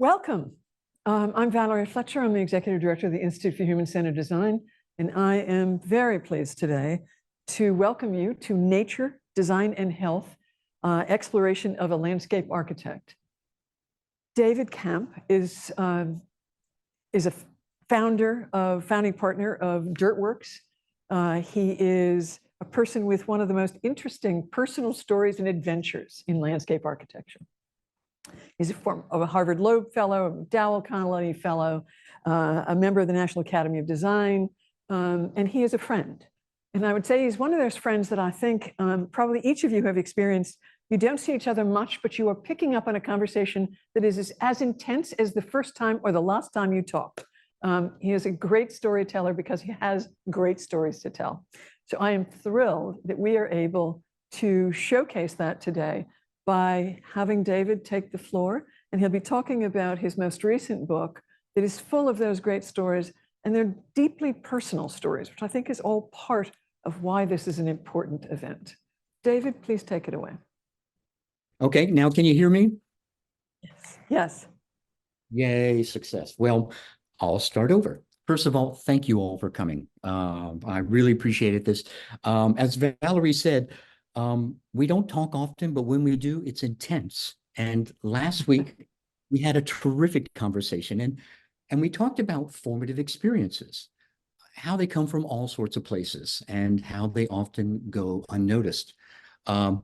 Welcome. I'm Valerie Fletcher. I'm the Executive Director of the Institute for Human-Centered Design, and I am very pleased today to welcome you to Nature, Design, and Health, Exploration of a Landscape Architect. David Kamp is a founding partner of Dirtworks. He is a person with one of the most interesting personal stories and adventures in landscape architecture. He's a Harvard Loeb Fellow, a McDowell Connolly Fellow, a member of the National Academy of Design, and he is a friend. And I would say he's one of those friends that I think probably each of you have experienced. You don't see each other much, but you are picking up on a conversation that is as intense as the first time or the last time you talked. He is a great storyteller because he has great stories to tell. So I am thrilled that we are able to showcase that today by having David take the floor, and he'll be talking about his most recent book that is full of those great stories, and they're deeply personal stories, which I think is all part of why this is an important event. David, please take it away. Okay, now can you hear me? Yes. Yes. Yay, success. Well, I'll start over. First of all, thank you all for coming. I really appreciated this. As Valerie said, we don't talk often, but when we do, it's intense. And last week, we had a terrific conversation, and we talked about formative experiences, how they come from all sorts of places and how they often go unnoticed. But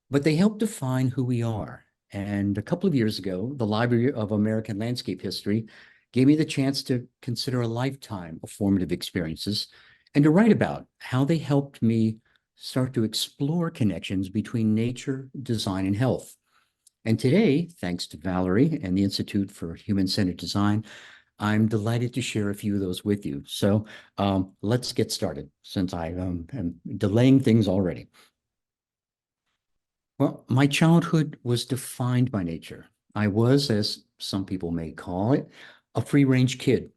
they help define who we are. And a couple of years ago, the Library of American Landscape History gave me the chance to consider a lifetime of formative experiences and to write about how they helped me start to explore connections between nature, design, and health. And today, thanks to Valerie and the Institute for Human-Centered Design, I'm delighted to share a few of those with you. So let's get started, since I am delaying things already. Well, my childhood was defined by nature. I was, as some people may call it, a free-range kid.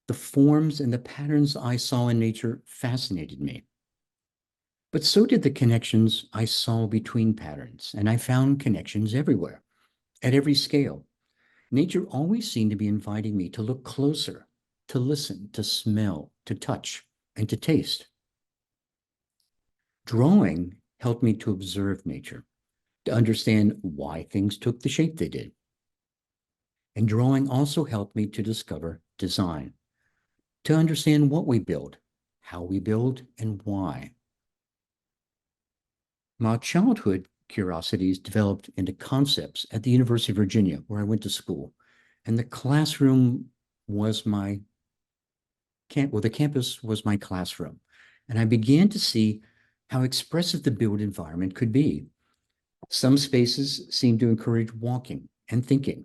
The forms and the patterns I saw in nature fascinated me. But so did the connections I saw between patterns, and I found connections everywhere, at every scale. Nature always seemed to be inviting me to look closer, to listen, to smell, to touch, and to taste. Drawing helped me to observe nature, to understand why things took the shape they did. And drawing also helped me to discover design, to understand what we build, how we build, and why. My childhood curiosities developed into concepts at the University of Virginia, where I went to school. And the classroom was the campus was my classroom. And I began to see how expressive the built environment could be. Some spaces seemed to encourage walking and thinking,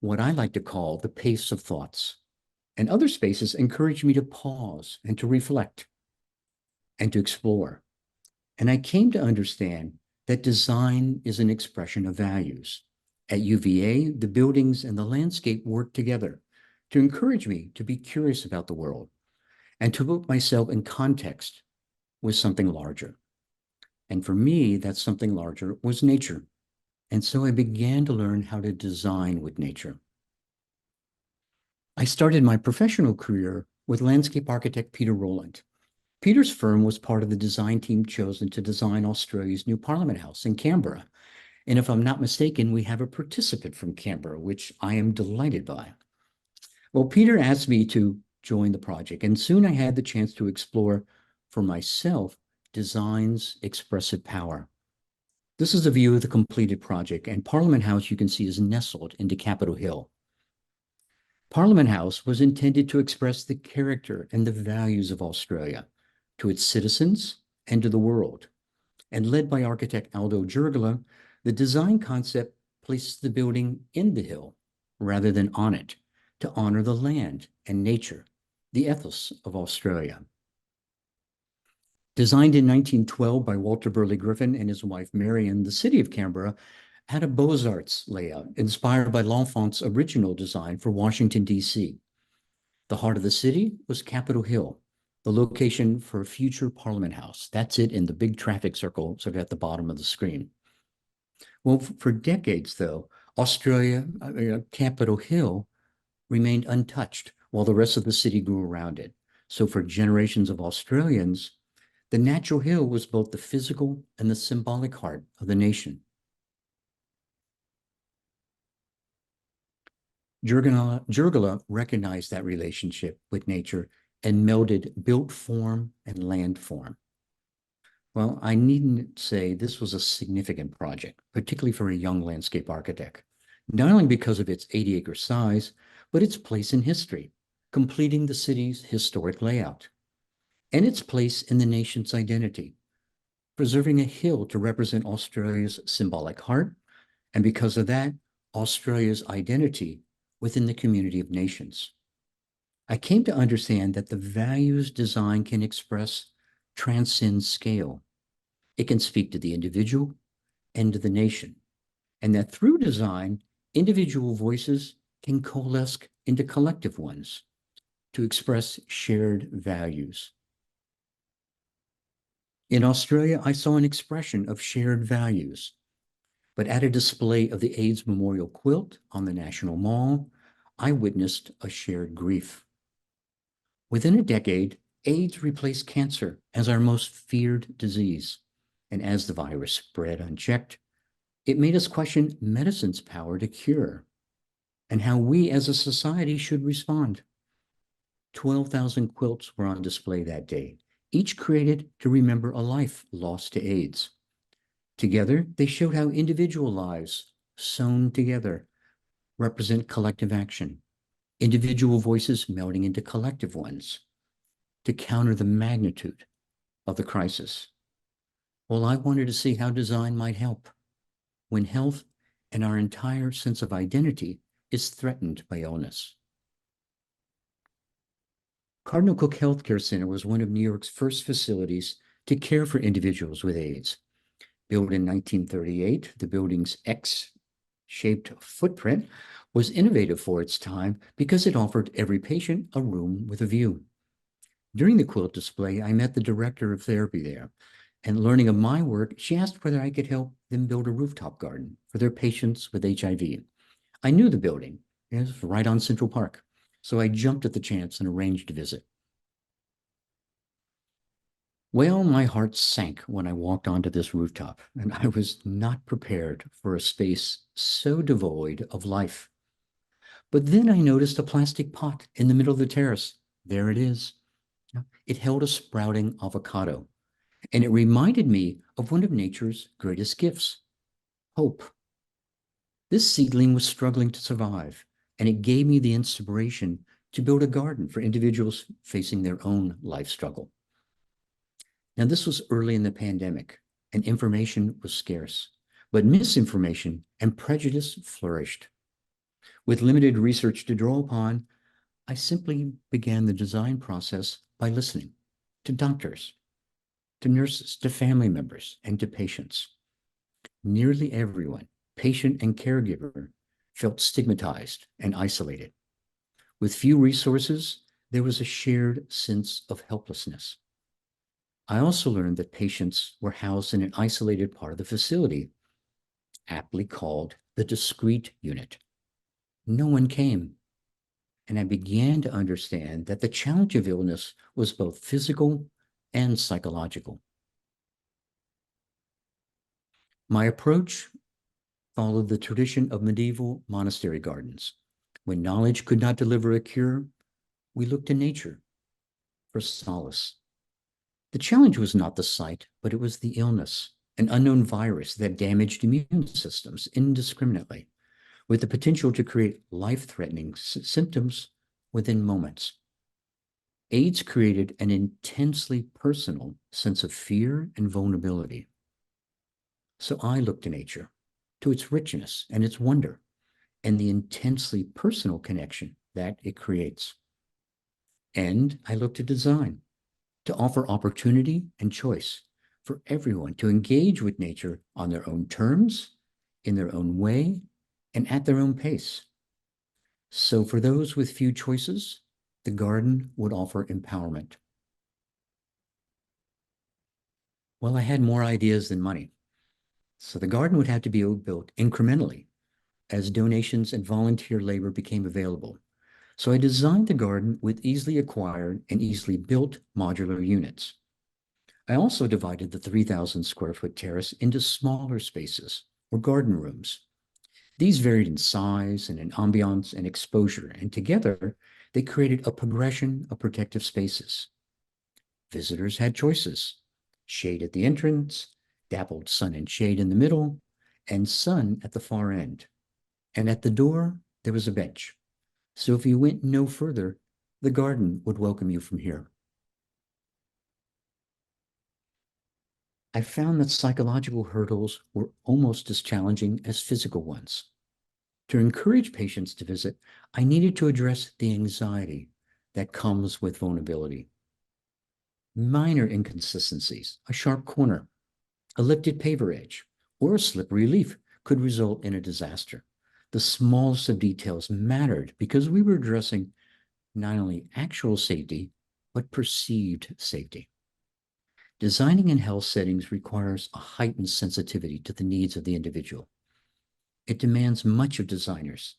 what I like to call the pace of thoughts. And other spaces encouraged me to pause and to reflect and to explore. And I came to understand that design is an expression of values. At UVA, the buildings and the landscape work together to encourage me to be curious about the world and to put myself in context with something larger. And for me, that something larger was nature. And so I began to learn how to design with nature. I started my professional career with landscape architect Peter Rowland. Peter's firm was part of the design team chosen to design Australia's new Parliament House in Canberra. And if I'm not mistaken, we have a participant from Canberra, which I am delighted by. Well, Peter asked me to join the project, and soon I had the chance to explore for myself design's expressive power. This is a view of the completed project, and Parliament House, you can see, is nestled into Capitol Hill. Parliament House was intended to express the character and the values of Australia to its citizens and to the world. And led by architect Aldo Jurgala, the design concept places the building in the hill rather than on it to honor the land and nature, the ethos of Australia. Designed in 1912 by Walter Burley Griffin and his wife Marion, the city of Canberra had a Beaux-Arts layout inspired by L'Enfant's original design for Washington, D.C. The heart of the city was Capitol Hill, the location for a future Parliament House. That's it in the big traffic circle sort of at the bottom of the screen. Well, for decades, though, Australia, Capitol Hill, remained untouched while the rest of the city grew around it. So for generations of Australians, the natural hill was both the physical and the symbolic heart of the nation. Jurgala recognized that relationship with nature and melded built form and land form. Well, I needn't say this was a significant project, particularly for a young landscape architect, not only because of its 80-acre size, but its place in history, completing the city's historic layout, and its place in the nation's identity, preserving a hill to represent Australia's symbolic heart, and because of that, Australia's identity within the community of nations. I came to understand that the values design can express transcend scale. It can speak to the individual and to the nation, and that through design, individual voices can coalesce into collective ones to express shared values. In Australia, I saw an expression of shared values, but at a display of the AIDS Memorial quilt on the National Mall, I witnessed a shared grief. Within a decade, AIDS replaced cancer as our most feared disease. And as the virus spread unchecked, it made us question medicine's power to cure and how we as a society should respond. 12,000 quilts were on display that day, each created to remember a life lost to AIDS. Together, they showed how individual lives, sewn together, represent collective action, individual voices melding into collective ones to counter the magnitude of the crisis. Well, I wanted to see how design might help when health and our entire sense of identity is threatened by illness. Cardinal Cook Healthcare Center was one of New York's first facilities to care for individuals with AIDS. Built in 1938, the building's X-shaped footprint was innovative for its time because it offered every patient a room with a view. During the quilt display, I met the director of therapy there, and learning of my work, she asked whether I could help them build a rooftop garden for their patients with HIV. I knew the building. It was right on Central Park, so I jumped at the chance and arranged a visit. Well, my heart sank when I walked onto this rooftop, and I was not prepared for a space so devoid of life. But then I noticed a plastic pot in the middle of the terrace. There it is. It held a sprouting avocado, and it reminded me of one of nature's greatest gifts, hope. This seedling was struggling to survive, and it gave me the inspiration to build a garden for individuals facing their own life struggle. Now, this was early in the pandemic, and information was scarce, but misinformation and prejudice flourished. With limited research to draw upon, I simply began the design process by listening to doctors, to nurses, to family members, and to patients. Nearly everyone, patient and caregiver, felt stigmatized and isolated. With few resources, there was a shared sense of helplessness. I also learned that patients were housed in an isolated part of the facility, aptly called the discrete unit. No one came, and I began to understand that the challenge of illness was both physical and psychological. My approach followed the tradition of medieval monastery gardens. When knowledge could not deliver a cure, we looked to nature for solace. The challenge was not the site, but it was the illness, an unknown virus that damaged immune systems indiscriminately, with the potential to create life-threatening symptoms within moments. AIDS created an intensely personal sense of fear and vulnerability. So I looked to nature, to its richness and its wonder, and the intensely personal connection that it creates. And I looked to design, to offer opportunity and choice for everyone to engage with nature on their own terms, in their own way, and at their own pace. So for those with few choices, the garden would offer empowerment. Well, I had more ideas than money. So the garden would have to be built incrementally, as donations and volunteer labor became available. So I designed the garden with easily acquired and easily built modular units. I also divided the 3,000 square foot terrace into smaller spaces or garden rooms. These varied in size and in ambiance and exposure, and together they created a progression of protective spaces. Visitors had choices: shade at the entrance, dappled sun and shade in the middle, and sun at the far end. And at the door, there was a bench. So if you went no further, the garden would welcome you from here. I found that psychological hurdles were almost as challenging as physical ones. To encourage patients to visit, I needed to address the anxiety that comes with vulnerability. Minor inconsistencies, a sharp corner, a lifted paver edge, or a slippery leaf could result in a disaster. The smallest of details mattered because we were addressing not only actual safety, but perceived safety. Designing in health settings requires a heightened sensitivity to the needs of the individual. It demands much of designers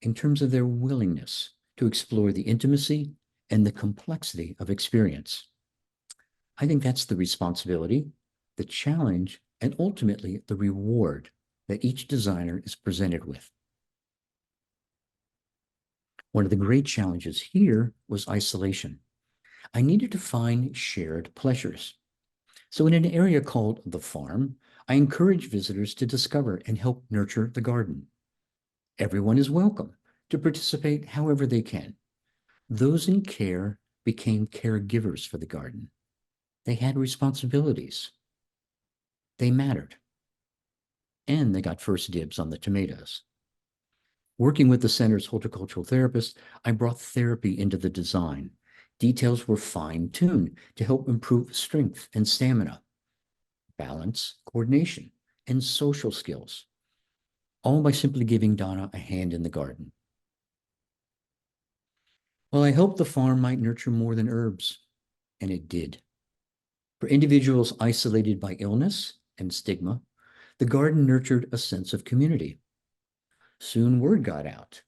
in terms of their willingness to explore the intimacy and the complexity of experience. I think that's the responsibility, the challenge, and ultimately the reward that each designer is presented with. One of the great challenges here was isolation. I needed to find shared pleasures. So in an area called the farm, I encourage visitors to discover and help nurture the garden. Everyone is welcome to participate however they can. Those in care became caregivers for the garden. They had responsibilities. They mattered. And they got first dibs on the tomatoes. Working with the center's horticultural therapist, I brought therapy into the design. Details were fine-tuned to help improve strength and stamina, balance, coordination, and social skills, all by simply giving Donna a hand in the garden. Well, I hoped the farm might nurture more than herbs, and it did. For individuals isolated by illness and stigma, the garden nurtured a sense of community. Soon word got out,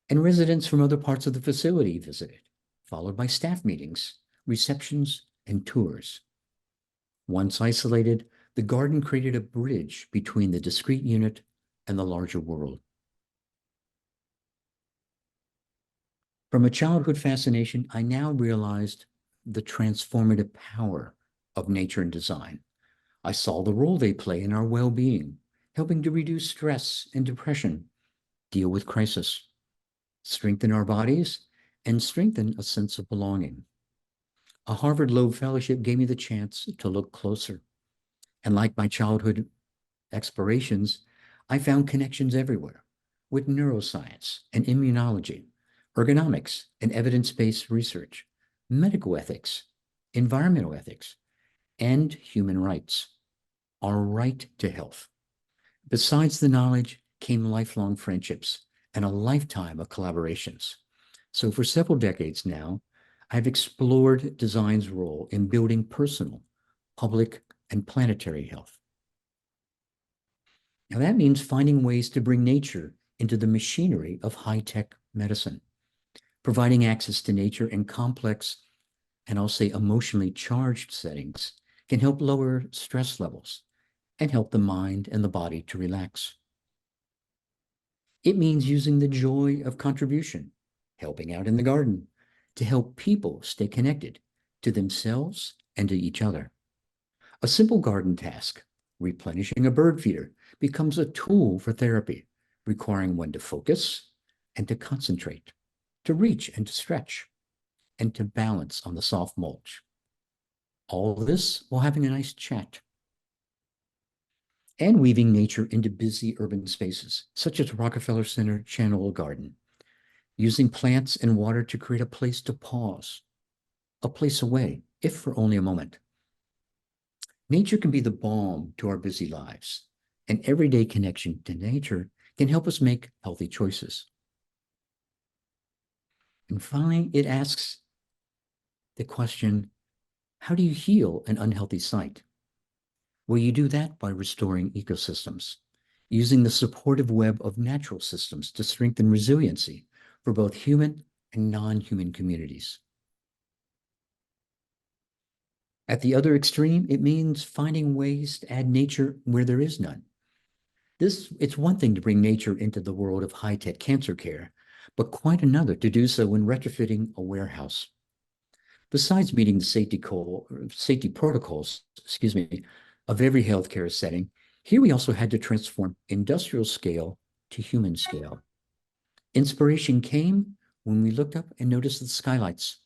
and residents from other parts of the facility visited, followed by staff meetings, receptions, and tours. Once isolated, the garden created a bridge between the discrete unit and the larger world. From a childhood fascination, I now realized the transformative power of nature and design. I saw the role they play in our well-being, helping to reduce stress and depression, deal with crisis, strengthen our bodies, and strengthen a sense of belonging. A Harvard Loeb Fellowship gave me the chance to look closer. And like my childhood explorations, I found connections everywhere with neuroscience and immunology, ergonomics and evidence-based research, medical ethics, environmental ethics, and human rights, our right to health. Besides the knowledge came lifelong friendships and a lifetime of collaborations. So for several decades now, I've explored design's role in building personal, public, and planetary health. Now that means finding ways to bring nature into the machinery of high-tech medicine, providing access to nature in complex, and I'll say emotionally charged settings can help lower stress levels and help the mind and the body to relax. It means using the joy of contribution, helping out in the garden, to help people stay connected to themselves and to each other. A simple garden task, replenishing a bird feeder, becomes a tool for therapy, requiring one to focus and to concentrate, to reach and to stretch, and to balance on the soft mulch. All this while having a nice chat. And weaving nature into busy urban spaces, such as Rockefeller Center Channel Garden, using plants and water to create a place to pause, a place away, if for only a moment. Nature can be the balm to our busy lives, and everyday connection to nature can help us make healthy choices. And finally, it asks the question, how do you heal an unhealthy site? Well, you do that by restoring ecosystems. using the supportive web of natural systems to strengthen resiliency for both human and non-human communities. At the other extreme, it means finding ways to add nature where there is none. It's one thing to bring nature into the world of high-tech cancer care, but quite another to do so when retrofitting a warehouse. Besides meeting the safety protocols, of every healthcare setting, here we also had to transform industrial scale to human scale. Inspiration came when we looked up and noticed the skylights.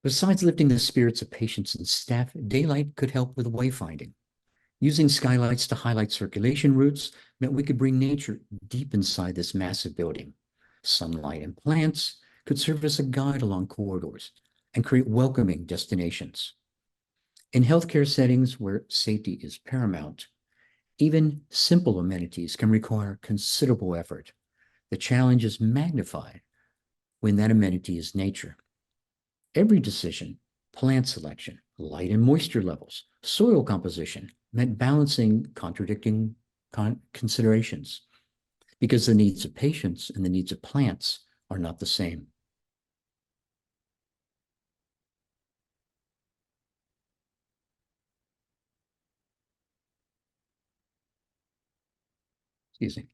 Besides lifting the spirits of patients and staff, daylight could help with wayfinding. Using skylights to highlight circulation routes meant we could bring nature deep inside this massive building. Sunlight and plants could serve as a guide along corridors and create welcoming destinations. In healthcare settings where safety is paramount, even simple amenities can require considerable effort. The challenge is magnified when that amenity is nature. Every decision, plant selection, light and moisture levels, soil composition, meant balancing contradicting considerations because the needs of patients and the needs of plants are not the same. Excuse me.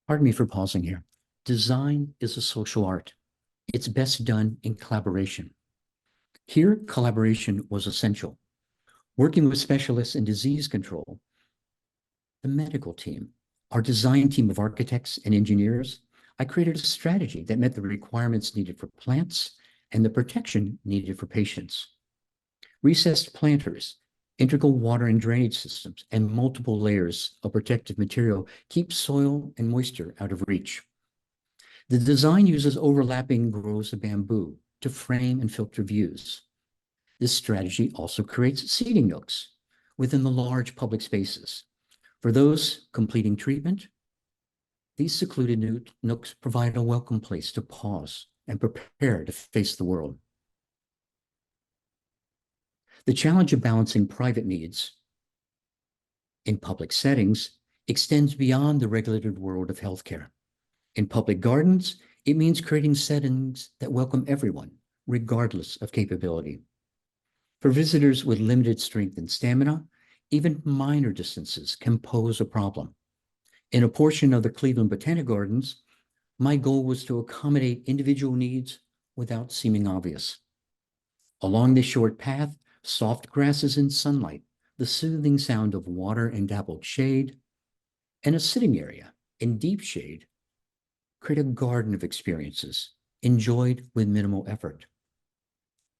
Pardon me for pausing here. Design is a social art. It's best done in collaboration. Here, collaboration was essential. Working with specialists in disease control, the medical team, our design team of architects and engineers, I created a strategy that met the requirements needed for plants and the protection needed for patients. Recessed planters, integral water and drainage systems, and multiple layers of protective material keep soil and moisture out of reach. The design uses overlapping groves of bamboo to frame and filter views. This strategy also creates seating nooks within the large public spaces. For those completing treatment, these secluded nooks provide a welcome place to pause and prepare to face the world. The challenge of balancing private needs in public settings extends beyond the regulated world of healthcare. In public gardens, it means creating settings that welcome everyone, regardless of capability. For visitors with limited strength and stamina, even minor distances can pose a problem. In a portion of the Cleveland Botanic Gardens, my goal was to accommodate individual needs without seeming obvious. Along this short path, soft grasses in sunlight, the soothing sound of water and dappled shade, and a sitting area in deep shade create a garden of experiences enjoyed with minimal effort.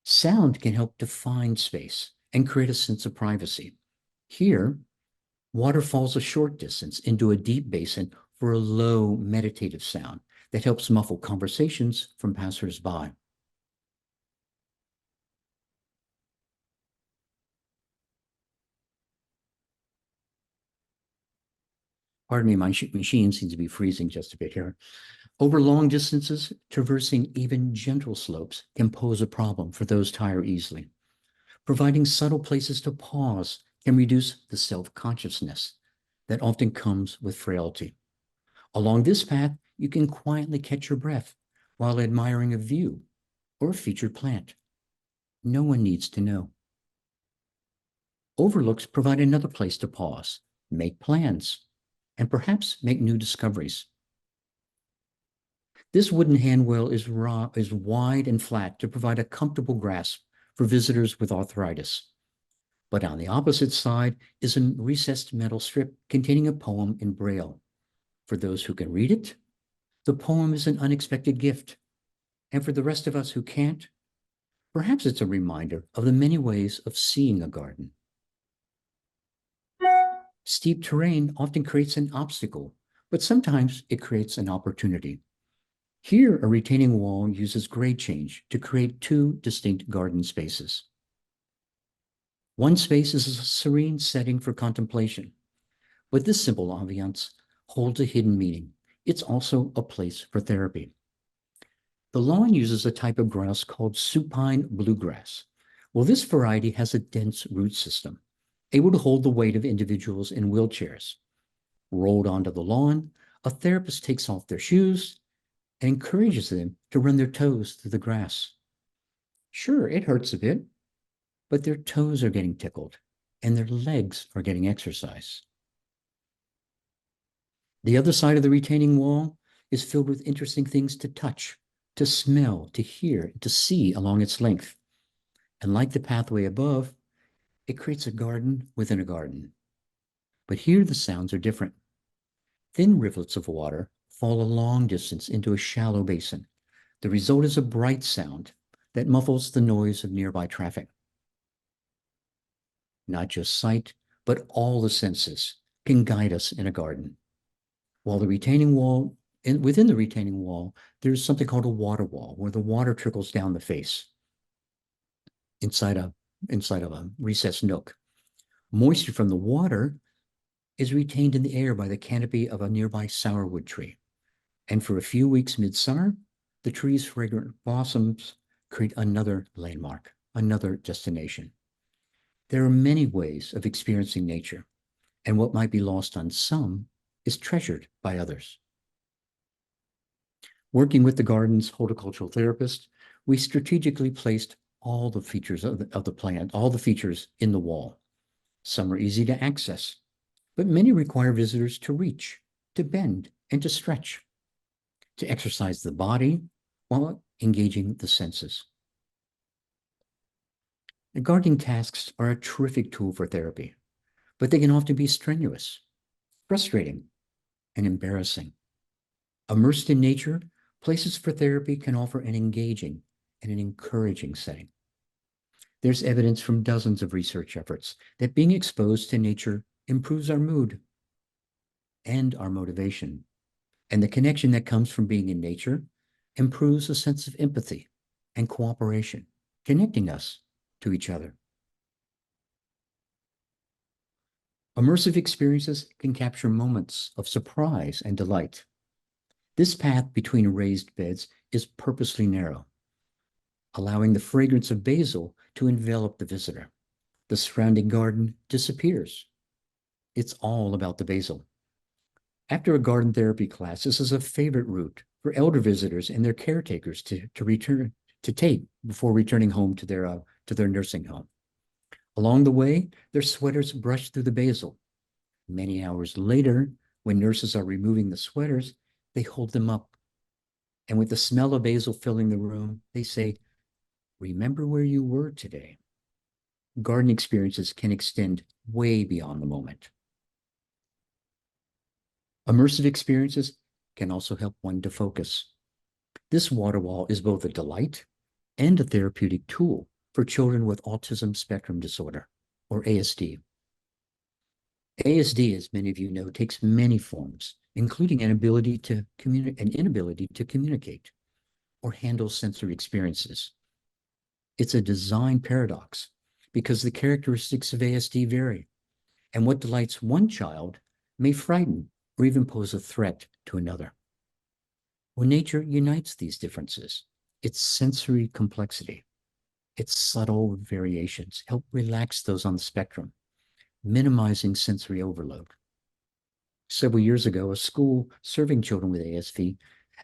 Sound can help define space and create a sense of privacy. Here, water falls a short distance into a deep basin for a low meditative sound that helps muffle conversations from passers-by. Pardon me, my machine seems to be freezing just a bit here. Over long distances, traversing even gentle slopes can pose a problem for those tire easily. Providing subtle places to pause can reduce the self-consciousness that often comes with frailty. Along this path, you can quietly catch your breath while admiring a view or a featured plant. No one needs to know. Overlooks provide another place to pause, make plans, and perhaps make new discoveries. This wooden handrail is wide and flat to provide a comfortable grasp for visitors with arthritis. But on the opposite side is a recessed metal strip containing a poem in Braille. For those who can read it, the poem is an unexpected gift. And for the rest of us who can't, perhaps it's a reminder of the many ways of seeing a garden. Steep terrain often creates an obstacle, but sometimes it creates an opportunity. Here, a retaining wall uses grade change to create two distinct garden spaces. One space is a serene setting for contemplation, but this simple ambiance holds a hidden meaning. It's also a place for therapy. The lawn uses a type of grass called supine bluegrass. Well, this variety has a dense root system, able to hold the weight of individuals in wheelchairs. Rolled onto the lawn, a therapist takes off their shoes and encourages them to run their toes through the grass. Sure, it hurts a bit, but their toes are getting tickled and their legs are getting exercise. The other side of the retaining wall is filled with interesting things to touch, to smell, to hear, to see along its length. And like the pathway above, it creates a garden within a garden. But here the sounds are different. Thin rivulets of water fall a long distance into a shallow basin. The result is a bright sound that muffles the noise of nearby traffic. Not just sight, but all the senses can guide us in a garden. While the retaining wall, within the retaining wall, there's something called a water wall, where the water trickles down the face inside of a recessed nook. Moisture from the water is retained in the air by the canopy of a nearby sourwood tree. And for a few weeks midsummer, the tree's fragrant blossoms create another landmark, another destination. There are many ways of experiencing nature, and what might be lost on some is treasured by others. Working with the garden's horticultural therapist, we strategically placed all the features of the plant, all the features in the wall. Some are easy to access, but many require visitors to reach, to bend, and to stretch, to exercise the body while engaging the senses. The gardening tasks are a terrific tool for therapy, but they can often be strenuous, frustrating, and embarrassing. Immersed in nature, places for therapy can offer an engaging and an encouraging setting. There's evidence from dozens of research efforts that being exposed to nature improves our mood and our motivation. And the connection that comes from being in nature improves a sense of empathy and cooperation, connecting us to each other. Immersive experiences can capture moments of surprise and delight. This path between raised beds is purposely narrow, allowing the fragrance of basil to envelop the visitor. The surrounding garden disappears. It's all about the basil. After a garden therapy class, this is a favorite route for elder visitors and their caretakers to take before returning home to their nursing home. Along the way, their sweaters brush through the basil. Many hours later, when nurses are removing the sweaters, they hold them up. And with the smell of basil filling the room, they say, "Remember where you were today." Garden experiences can extend way beyond the moment. Immersive experiences can also help one to focus. This water wall is both a delight and a therapeutic tool for children with autism spectrum disorder, or ASD. ASD, as many of you know, takes many forms, including an inability to communicate or handle sensory experiences. It's a design paradox because the characteristics of ASD vary, and what delights one child may frighten or even pose a threat to another. When nature unites these differences, its sensory complexity, its subtle variations help relax those on the spectrum, minimizing sensory overload. Several years ago, a school serving children with ASD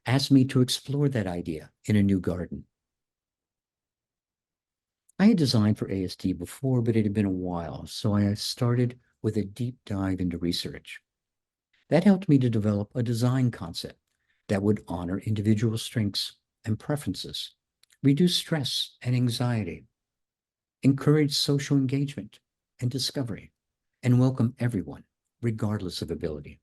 asked me to explore that idea in a new garden. I had designed for ASD before, but it had been a while, so I started with a deep dive into research. That helped me to develop a design concept that would honor individual strengths and preferences, reduce stress and anxiety, encourage social engagement and discovery, and welcome everyone, regardless of ability.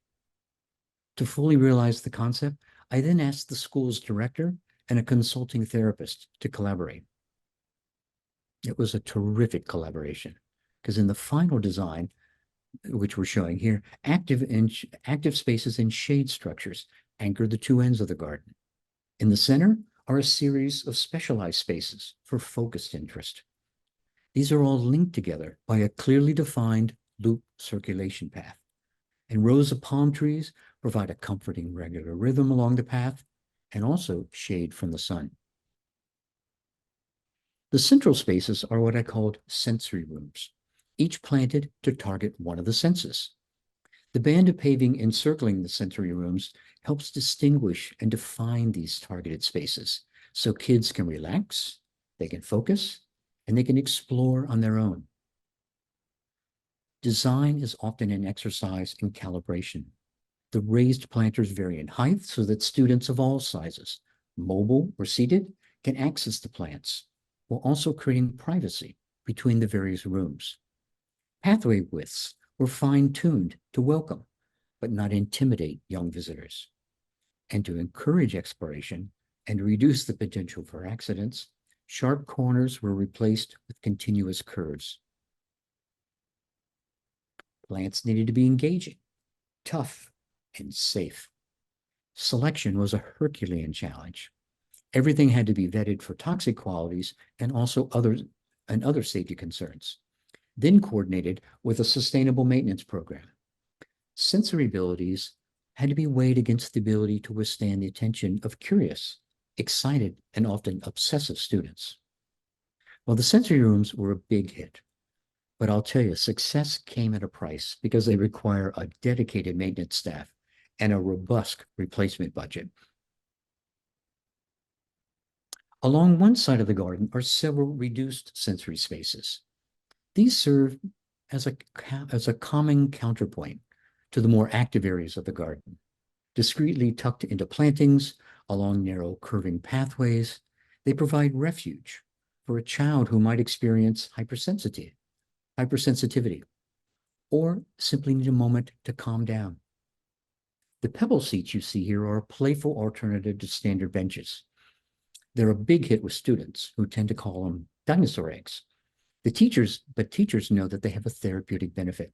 To fully realize the concept, I then asked the school's director and a consulting therapist to collaborate. It was a terrific collaboration because in the final design, which we're showing here, active spaces and shade structures anchor the two ends of the garden. In the center are a series of specialized spaces for focused interest. These are all linked together by a clearly defined loop circulation path. And rows of palm trees provide a comforting regular rhythm along the path and also shade from the sun. The central spaces are what I called sensory rooms, each planted to target one of the senses. The band of paving encircling the sensory rooms helps distinguish and define these targeted spaces so kids can relax, they can focus, and they can explore on their own. Design is often an exercise in calibration. The raised planters vary in height so that students of all sizes, mobile or seated, can access the plants, while also creating privacy between the various rooms. Pathway widths were fine-tuned to welcome, but not intimidate young visitors. And to encourage exploration and reduce the potential for accidents, sharp corners were replaced with continuous curves. Plants needed to be engaging, tough, and safe. Selection was a Herculean challenge. Everything had to be vetted for toxic qualities and also other safety concerns, then coordinated with a sustainable maintenance program. Sensory abilities had to be weighed against the ability to withstand the attention of curious, excited, and often obsessive students. Well, the sensory rooms were a big hit. But I'll tell you, success came at a price because they require a dedicated maintenance staff and a robust replacement budget. Along one side of the garden are several reduced sensory spaces. These serve as a calming counterpoint to the more active areas of the garden. Discreetly tucked into plantings along narrow curving pathways, they provide refuge for a child who might experience hypersensitivity, or simply need a moment to calm down. The pebble seats you see here are a playful alternative to standard benches. They're a big hit with students who tend to call them dinosaur eggs. But teachers know that they have a therapeutic benefit,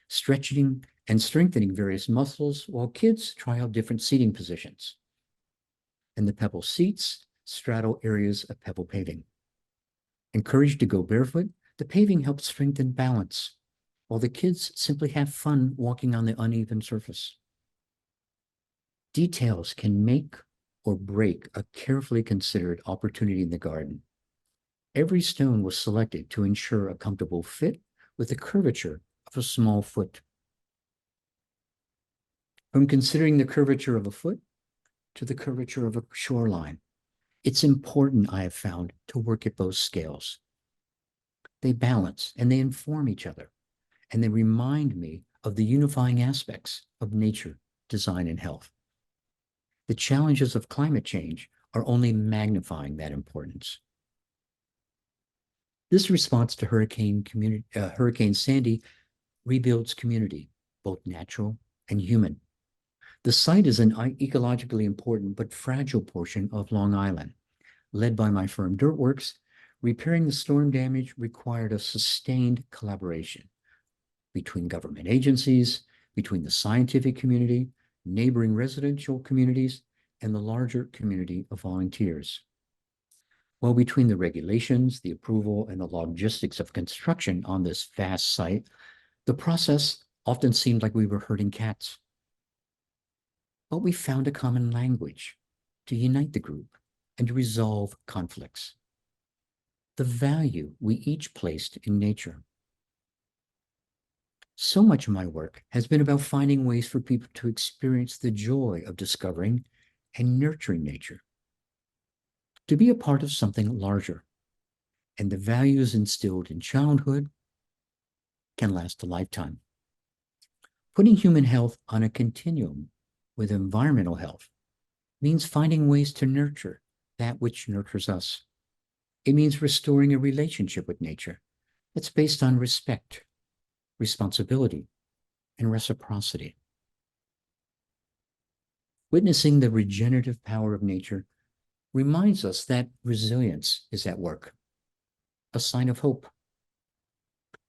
stretching and strengthening various muscles while kids try out different seating positions. And the pebble seats straddle areas of pebble paving. Encouraged to go barefoot, the paving helps strengthen balance, while the kids simply have fun walking on the uneven surface. Details can make or break a carefully considered opportunity in the garden. Every stone was selected to ensure a comfortable fit with the curvature of a small foot. From considering the curvature of a foot to the curvature of a shoreline, it's important, I have found, to work at both scales. They balance and they inform each other, and they remind me of the unifying aspects of nature, design, and health. The challenges of climate change are only magnifying that importance. This response to Hurricane Sandy rebuilds community, both natural and human. The site is an ecologically important but fragile portion of Long Island. Led by my firm Dirtworks, repairing the storm damage required a sustained collaboration between government agencies, between the scientific community, neighboring residential communities, and the larger community of volunteers. While between the regulations, the approval, and the logistics of construction on this vast site, the process often seemed like we were herding cats. But we found a common language to unite the group and to resolve conflicts. The value we each placed in nature. So much of my work has been about finding ways for people to experience the joy of discovering and nurturing nature, to be a part of something larger, and the values instilled in childhood can last a lifetime. Putting human health on a continuum with environmental health means finding ways to nurture that which nurtures us. It means restoring a relationship with nature that's based on respect, responsibility, and reciprocity. Witnessing the regenerative power of nature reminds us that resilience is at work, a sign of hope.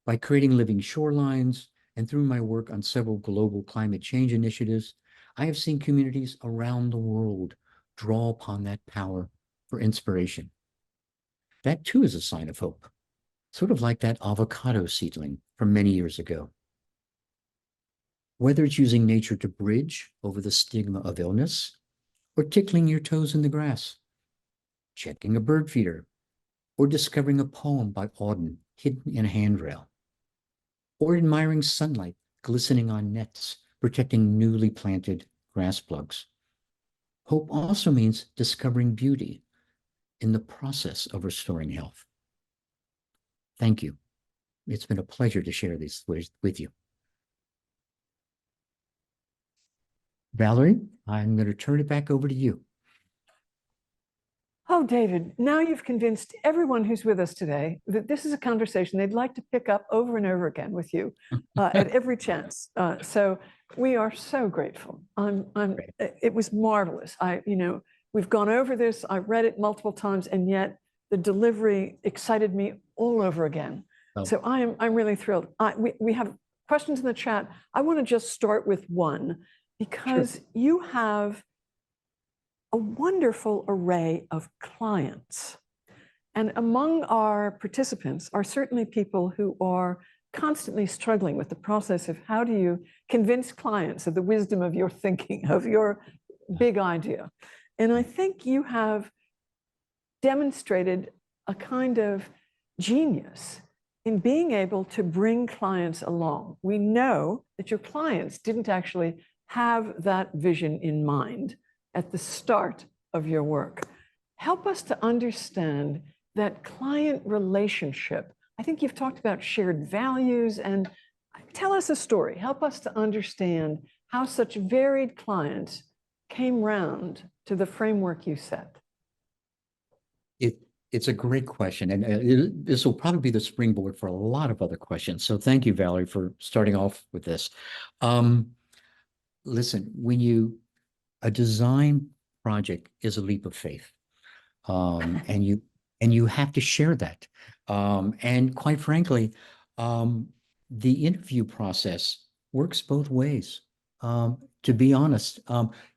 By creating living shorelines and through my work on several global climate change initiatives, I have seen communities around the world draw upon that power for inspiration. That too is a sign of hope, sort of like that avocado seedling from many years ago. Whether it's using nature to bridge over the stigma of illness, or tickling your toes in the grass, checking a bird feeder, or discovering a poem by Auden hidden in a handrail, or admiring sunlight glistening on nets, protecting newly planted grass plugs. Hope also means discovering beauty in the process of restoring health. Thank you. It's been a pleasure to share these with you. Valerie, I'm going to turn it back over to you. Oh, David, now you've convinced everyone who's with us today that this is a conversation they'd like to pick up over and over again with you at every chance. So we are so grateful. It was marvelous. We've gone over this. I read it multiple times, and yet the delivery excited me all over again. Oh. So I'm really thrilled. We have questions in the chat. I want to just start with one, because sure. You have a wonderful array of clients. And among our participants are certainly people who are constantly struggling with the process of how do you convince clients of the wisdom of your thinking, of your big idea. And I think you have demonstrated a kind of genius in being able to bring clients along. We know that your clients didn't actually have that vision in mind at the start of your work. Help us to understand that client relationship. I think you've talked about shared values, and tell us a story. Help us to understand how such varied clients came round to the framework you set. It's a great question, and this will probably be the springboard for a lot of other questions. So thank you, Valerie, for starting off with this. Listen, a design project is a leap of faith, and you have to share that. And quite frankly, the interview process works both ways. To be honest,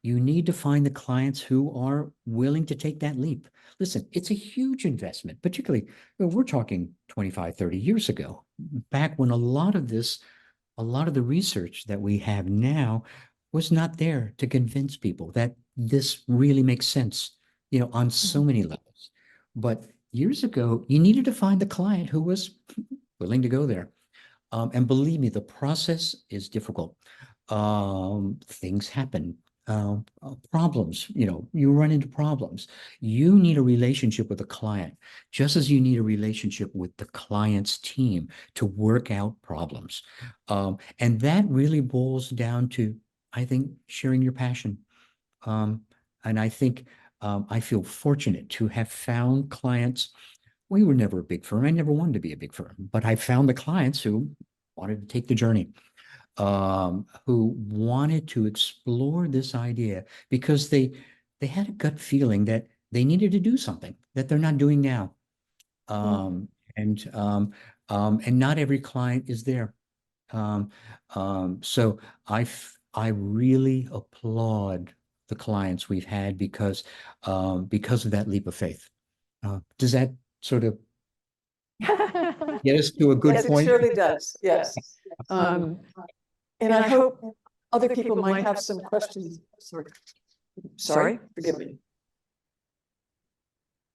you need to find the clients who are willing to take that leap. Listen, it's a huge investment, particularly, we're talking 25, 30 years ago, back when a lot of the research that we have now was not there to convince people that this really makes sense, on so many levels. But years ago, you needed to find the client who was willing to go there. And believe me, the process is difficult. Things happen, problems, you run into problems. You need a relationship with the client, just as you need a relationship with the client's team to work out problems. And that really boils down to, I think, sharing your passion. And I think I feel fortunate to have found clients. We were never a big firm. I never wanted to be a big firm, but I found the clients who wanted to take the journey, who wanted to explore this idea because they had a gut feeling that they needed to do something that they're not doing now. And not every client is there. So I really applaud the clients we've had because of that leap of faith. Does that sort of get us to a good point? Yes, it surely does. Yes. And I hope other people might have some questions. Sorry, forgive me.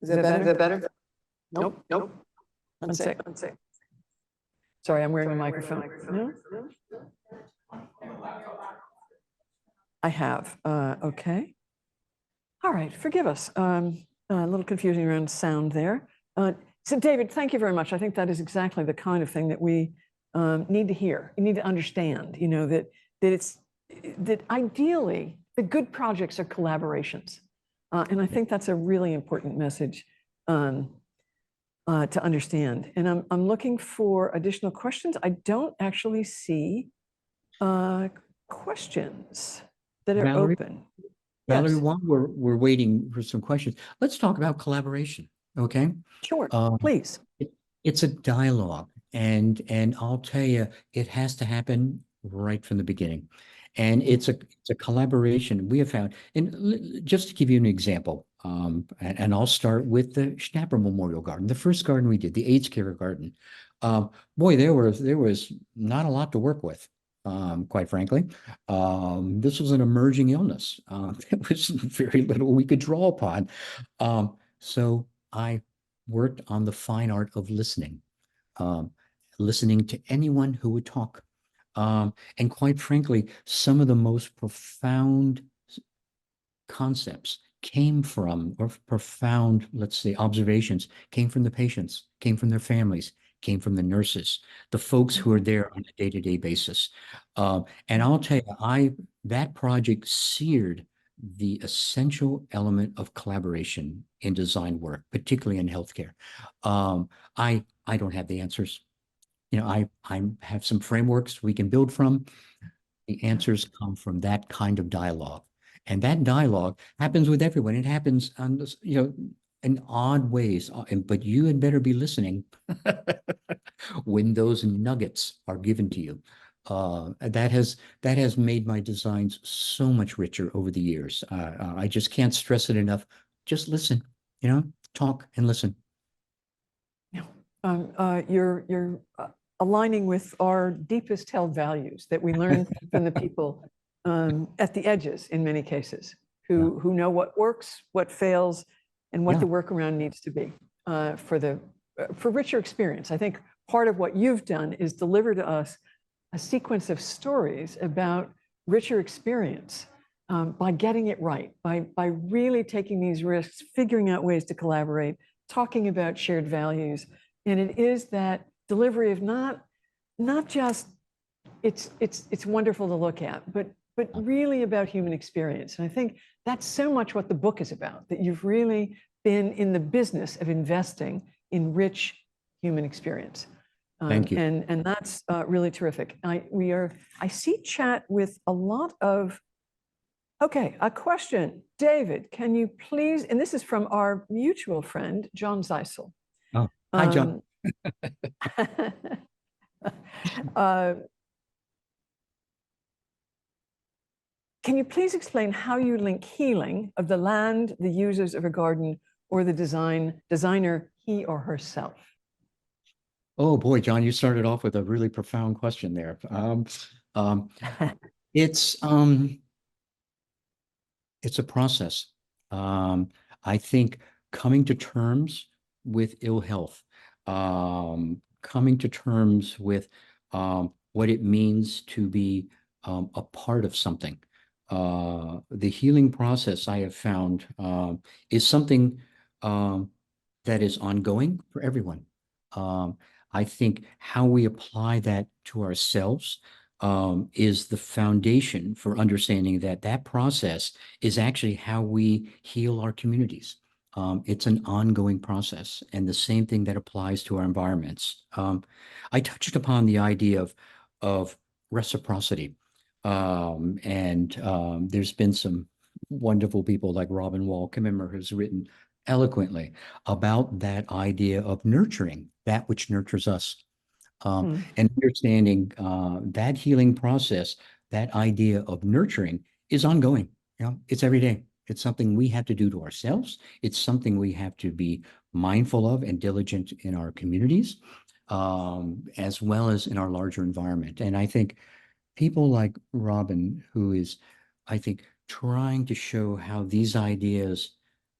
Is that better? Is that better? Nope. One sec. Sorry, I'm wearing a microphone. No? I have. Okay. All right. Forgive us. A little confusing around sound there. So, David, thank you very much. I think that is exactly the kind of thing that we need to hear. You need to understand. That ideally the good projects are collaborations, and I think that's a really important message to understand. And I'm looking for additional questions. I don't actually see questions that are open. Valerie, Yes. while we're waiting for some questions, let's talk about collaboration. Okay. Sure. Please. It's a dialogue. And I'll tell you, it has to happen right from the beginning. And it's a collaboration we have found. And just to give you an example, and I'll start with the Schnapper Memorial Garden, the first garden we did, the AIDS care garden. Boy, there was not a lot to work with, quite frankly. This was an emerging illness. There was very little we could draw upon. So I worked on the fine art of listening. Um, Listening to anyone who would talk. And quite frankly, some of the most profound concepts came from, or profound, let's say, observations came from the patients, came from their families, came from the nurses, the folks who are there on a day-to-day basis. And I'll tell you, that project seared the essential element of collaboration in design work, particularly in healthcare. I don't have the answers. I have some frameworks we can build from. The answers come from that kind of dialogue. And that dialogue happens with everyone. It happens on this, in odd ways. But you had better be listening when those nuggets are given to you. That has made my designs so much richer over the years. I just can't stress it enough. Just listen, talk and listen. You're aligning with our deepest held values that we learn from the people at the edges in many cases, who know what works, what fails, and what the workaround needs to be for richer experience. I think part of what you've done is deliver to us a sequence of stories about richer experience by getting it right, by really taking these risks, figuring out ways to collaborate, talking about shared values. And it is that delivery of not just it's wonderful to look at, but really about human experience. And I think that's so much what the book is about, that you've really been in the business of investing in rich human experience. Thank you. And that's really terrific. I see chat with a lot of, okay, a question. David, can you please, and this is from our mutual friend, John Zeisel. Oh, hi, John. Can you please explain how you link healing of the land, the users of a garden, or the designer, he or herself? Oh boy, John, you started off with a really profound question there. It's a process. I think coming to terms with ill health, coming to terms with what it means to be a part of something. The healing process I have found is something that is ongoing for everyone. I think how we apply that to ourselves is the foundation for understanding that that process is actually how we heal our communities. It's an ongoing process, and the same thing that applies to our environments. I touched upon the idea of reciprocity. There's been some wonderful people like Robin Wall Kimmerer who's written eloquently about that idea of nurturing that which nurtures us. And understanding that healing process, that idea of nurturing is ongoing. It's every day. It's something we have to do to ourselves. It's something we have to be mindful of and diligent in our communities, as well as in our larger environment. And I think people like Robin, who is, I think, trying to show how these ideas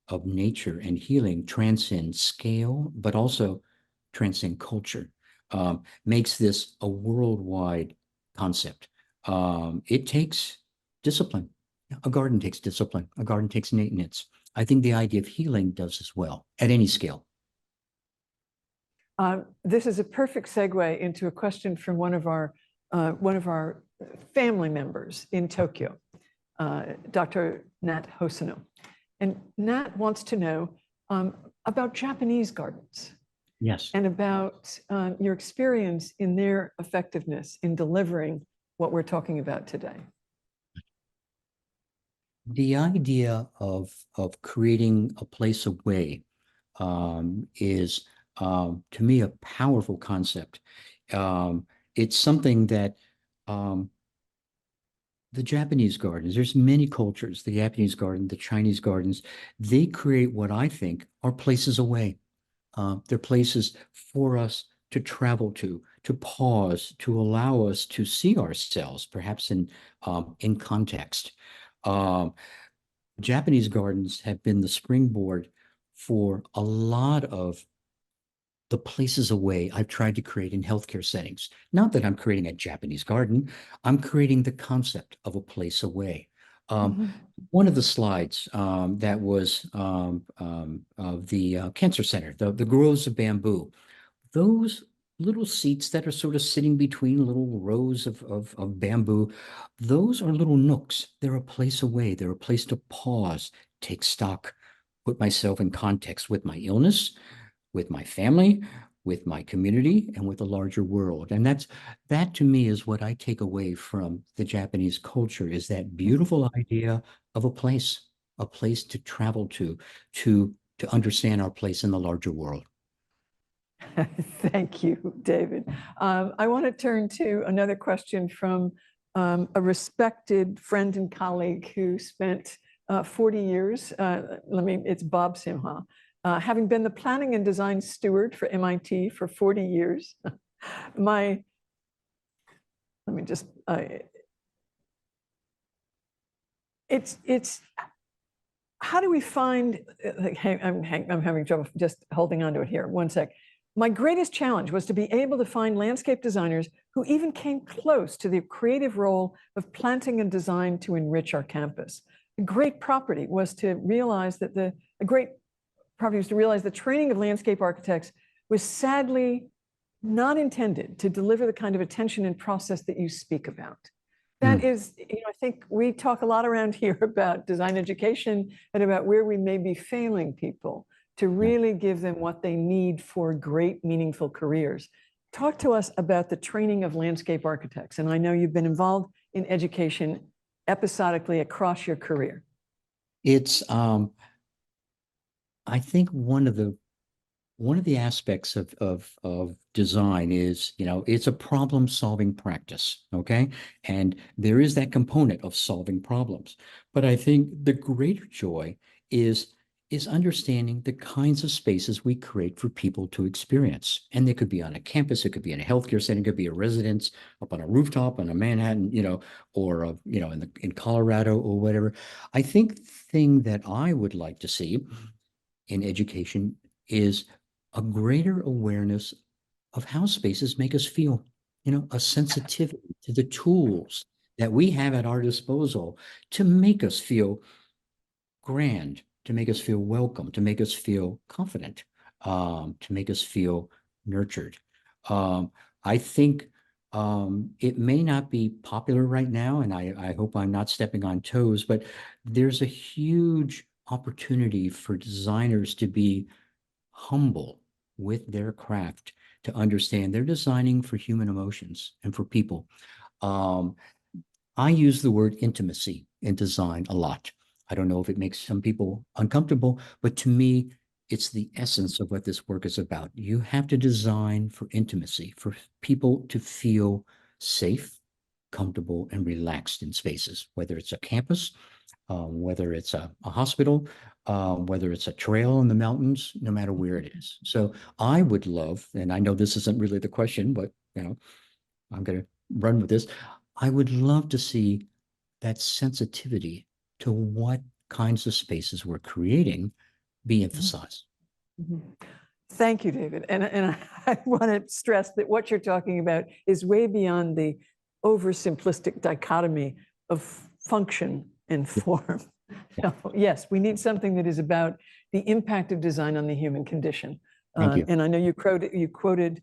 of nature and healing transcend scale, but also transcend culture, makes this a worldwide concept. It takes discipline. A garden takes discipline. A garden takes maintenance. I think the idea of healing does as well at any scale. This is a perfect segue into a question from one of our family members in Tokyo, Dr. Nat Hosono. And Nat wants to know about Japanese gardens. Yes. And about your experience in their effectiveness in delivering what we're talking about today. The idea of creating a place away is to me, a powerful concept. It's something that the Japanese gardens, there's many cultures, the Japanese garden, the Chinese gardens, they create what I think are places away. They're places for us to travel to pause, to allow us to see ourselves, perhaps in context. Um, Japanese gardens have been the springboard for a lot of the places away I've tried to create in healthcare settings. Not that I'm creating a Japanese garden, I'm creating the concept of a place away. Mhm. One of the slides that was of the cancer center, the groves of bamboo, those little seats that are sort of sitting between little rows of bamboo, those are little nooks. They're a place away. They're a place to pause, take stock, put myself in context with my illness, with my family, with my community, and with the larger world. And that to me is what I take away from the Japanese culture, is that beautiful idea of a place to travel to understand our place in the larger world. Thank you, David. I want to turn to another question from a respected friend and colleague who spent 40 years, it's Bob Simha, having been the planning and design steward for MIT for 40 years. Let me just, it's, how do we find, I'm having trouble just holding on to it here, one sec. My greatest challenge was to be able to find landscape designers who even came close to the creative role of planting and design to enrich our campus. A great property was to realize that the training of landscape architects was sadly not intended to deliver the kind of attention and process that you speak about. That is, I think we talk a lot around here about design education and about where we may be failing people to really give them what they need for great, meaningful careers. Talk to us about the training of landscape architects. And I know you've been involved in education episodically across your career. It's, I think one of the aspects of design is, it's a problem-solving practice, okay? And there is that component of solving problems. But I think the greater joy is understanding the kinds of spaces we create for people to experience. And they could be on a campus, it could be in a healthcare setting, it could be a residence up on a rooftop on a Manhattan, or in Colorado or whatever. I think the thing that I would like to see in education is a greater awareness of how spaces make us feel, a sensitivity to the tools that we have at our disposal to make us feel grand, to make us feel welcome, to make us feel confident, to make us feel nurtured. I think it may not be popular right now, and I hope I'm not stepping on toes, but there's a huge opportunity for designers to be humble with their craft, to understand they're designing for human emotions and for people. I use the word intimacy in design a lot. I don't know if it makes some people uncomfortable, but to me, it's the essence of what this work is about. You have to design for intimacy, for people to feel safe, comfortable, and relaxed in spaces, whether it's a campus, whether it's a hospital, whether it's a trail in the mountains, no matter where it is. So I would love, and I know this isn't really the question, but I'm going to run with this. I would love to see that sensitivity to what kinds of spaces we're creating be emphasized. Thank you, David. And I want to stress that what you're talking about is way beyond the oversimplistic dichotomy of function and form. So, yes, we need something that is about the impact of design on the human condition. Thank you. And I know you quoted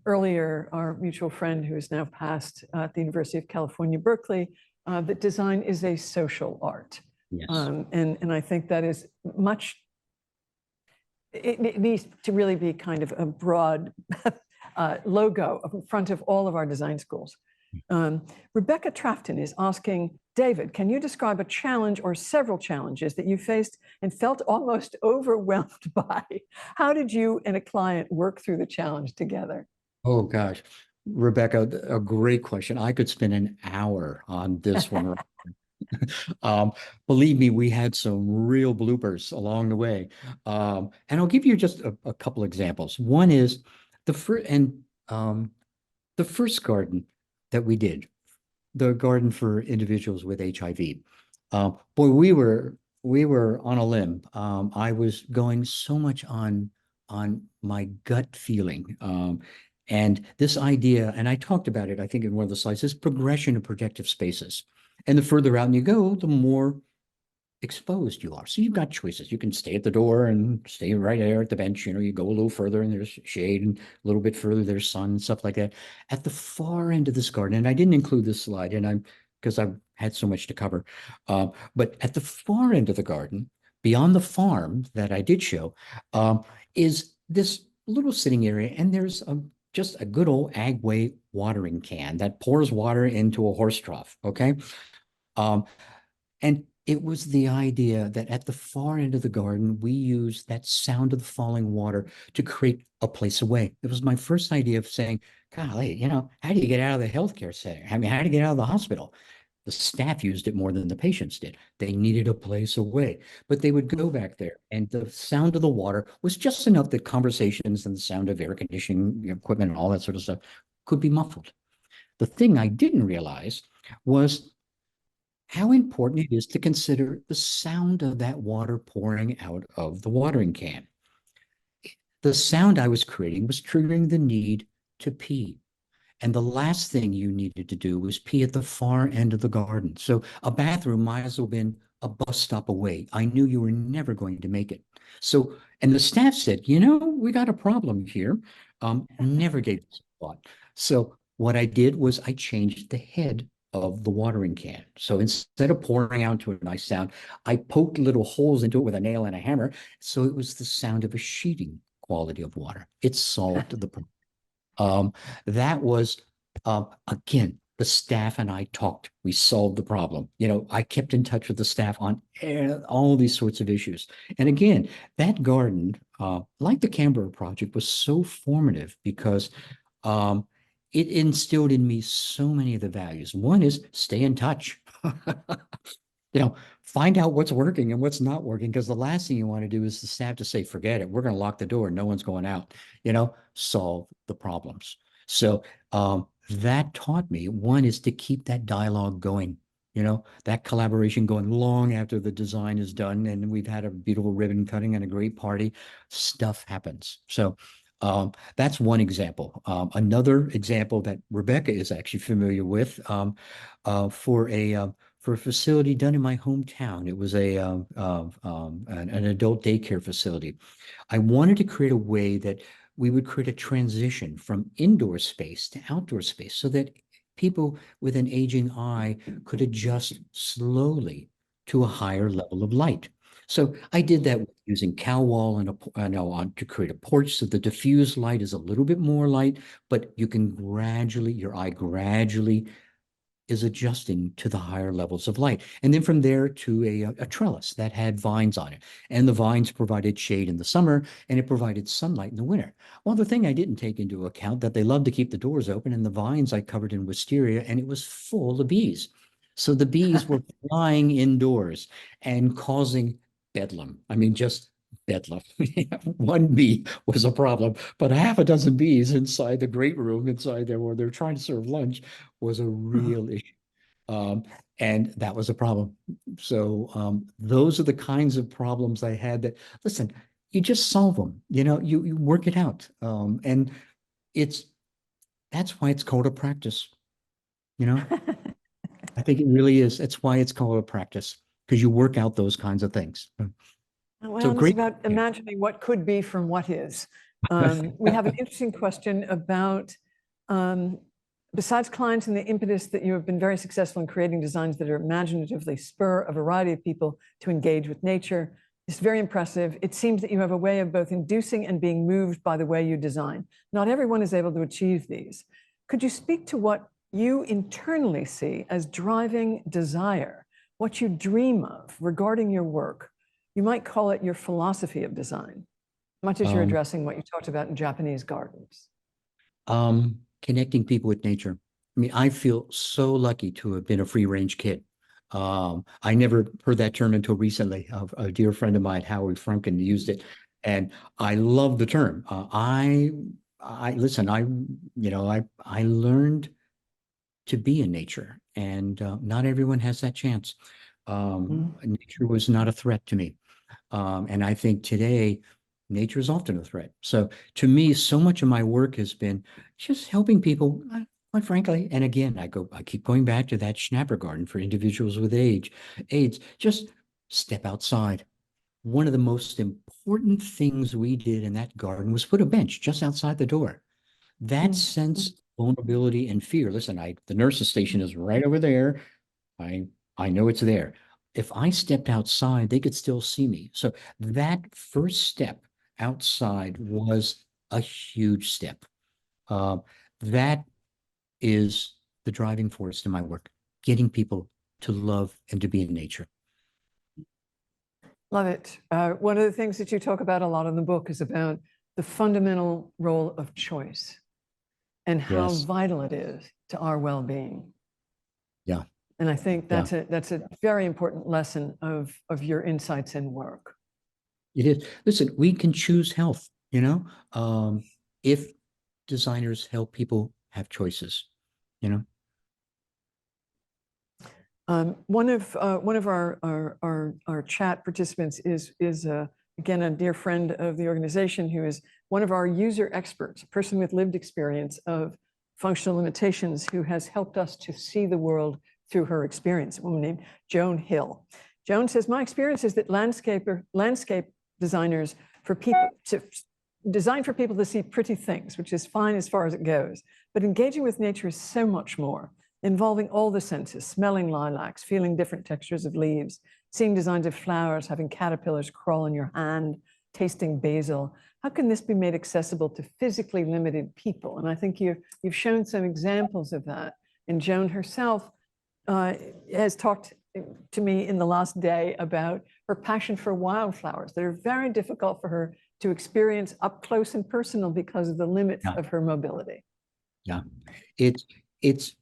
earlier our mutual friend who is now passed at the University of California, Berkeley, that design is a social art. Yes. And I think that is much, it needs to really be kind of a broad logo in front of all of our design schools. Rebecca Trafton is asking, David, can you describe a challenge or several challenges that you faced and felt almost overwhelmed by? How did you and a client work through the challenge together? Oh gosh, Rebecca, a great question. I could spend an hour on this one. Um, Believe me, we had some real bloopers along the way. And I'll give you just a couple examples. One is the first and the first garden that we did, the garden for individuals with HIV. Boy, we were on a limb. I was going so much on my gut feeling. And this idea, and I talked about it, I think, in one of the slides, this progression of protective spaces. And the further out you go, the more exposed you are. So you've got choices. You can stay at the door and stay right there at the bench. You know, you go a little further and there's shade, and a little bit further there's sun and stuff like that. At the far end of this garden, and I didn't include this slide, and because I've had so much to cover, but at the far end of the garden, beyond the farm that I did show, is this little sitting area, and there's just a good old Agway watering can that pours water into a horse trough. Okay. And it was the idea that at the far end of the garden, we used that sound of the falling water to create a place away. It was my first idea of saying, golly, you know, how do you get out of the healthcare setting? I mean, how do you get out of the hospital? The staff used it more than the patients did. They needed a place away, but they would go back there, and the sound of the water was just enough that conversations and the sound of air conditioning equipment and all that sort of stuff could be muffled. The thing I didn't realize was how important it is to consider the sound of that water pouring out of the watering can. The sound I was creating was triggering the need to pee. And the last thing you needed to do was pee at the far end of the garden. So a bathroom might as well have been a bus stop away. I knew you were never going to make it. So, and the staff said, you know, we got a problem here. Never gave this a thought. So what I did was I changed the head of the watering can. So instead of pouring out to a nice sound, I poked little holes into it with a nail and a hammer. So it was the sound of a sheeting quality of water. It solved the problem. That was, again, the staff and I talked. We solved the problem. You know, I kept in touch with the staff on all these sorts of issues. And again, that garden, like the Canberra project, was so formative because it instilled in me so many of the values. One is stay in touch. You know, find out what's working and what's not working, because the last thing you want to do is the staff to say, forget it, we're going to lock the door, no one's going out. You know, solve the problems. So that taught me, one is to keep that dialogue going, you know, that collaboration going long after the design is done and we've had a beautiful ribbon cutting and a great party. Stuff happens. So that's one example. Another example that Rebecca is actually familiar with, for a facility done in my hometown. It was an adult daycare facility. I wanted to create a way that we would create a transition from indoor space to outdoor space so that people with an aging eye could adjust slowly to a higher level of light. So I did that with using cow wall and to create a porch, so the diffused light is a little bit more light, but you can gradually, your eye gradually is adjusting to the higher levels of light. And then from there to a trellis that had vines on it. And the vines provided shade in the summer and it provided sunlight in the winter. Well, the thing I didn't take into account that they love to keep the doors open, and the vines I covered in wisteria, and it was full of bees. So the bees were flying indoors and causing bedlam. I mean, just bedlam. One bee was a problem, but half a dozen bees inside the great room inside there where they're trying to serve lunch was a real issue. And that was a problem. So those are the kinds of problems I had that, listen, you just solve them, you know, you work it out. And that's why it's called a practice, you know? I think it really is. That's why it's called a practice, because you work out those kinds of things. Well, So it's great. about imagining what could be from what is. We have an interesting question about, besides clients and the impetus that you have been very successful in creating designs that are imaginatively spur a variety of people to engage with nature. It's very impressive. It seems that you have a way of both inducing and being moved by the way you design. Not everyone is able to achieve these. Could you speak to what you internally see as driving desire, what you dream of regarding your work. You might call it your philosophy of design, much as you're addressing what you talked about in Japanese gardens. Connecting people with nature. I mean, I feel so lucky to have been a free range kid. I never heard that term until recently. A dear friend of mine, Howie Frunken, used it, and I love the term. Listen. I learned to be in nature, and not everyone has that chance. Nature was not a threat to me, and I think today nature is often a threat. So to me, so much of my work has been just helping people, quite frankly. And again, I keep going back to that Schnapper garden for individuals with AIDS. Just step outside. One of the most important things we did in that garden was put a bench just outside the door. That sense of vulnerability and fear. Listen, the nurse's station is right over there. I know it's there. If I stepped outside, they could still see me. So that first step outside was a huge step. That is the driving force to my work, getting people to love and to be in nature. Love it. One of the things that you talk about a lot in the book is about the fundamental role of choice and how vital it is to our well-being. Yeah. And I think that's a very important lesson of your insights and work. It is. Listen, we can choose health, if designers help people have choices, One of our chat participants is again a dear friend of the organization who is one of our user experts, a person with lived experience of functional limitations who has helped us to see the world through her experience, a woman named Joan Hill. Joan says, my experience is that landscape designers design for people to see pretty things, which is fine as far as it goes. But engaging with nature is so much more, involving all the senses, smelling lilacs, feeling different textures of leaves, seeing designs of flowers, having caterpillars crawl in your hand, tasting basil. How can this be made accessible to physically limited people? And I think you've shown some examples of that. And Joan herself has talked to me in the last day about her passion for wildflowers that are very difficult for her to experience up close and personal because of the limits of her mobility. Yeah, it's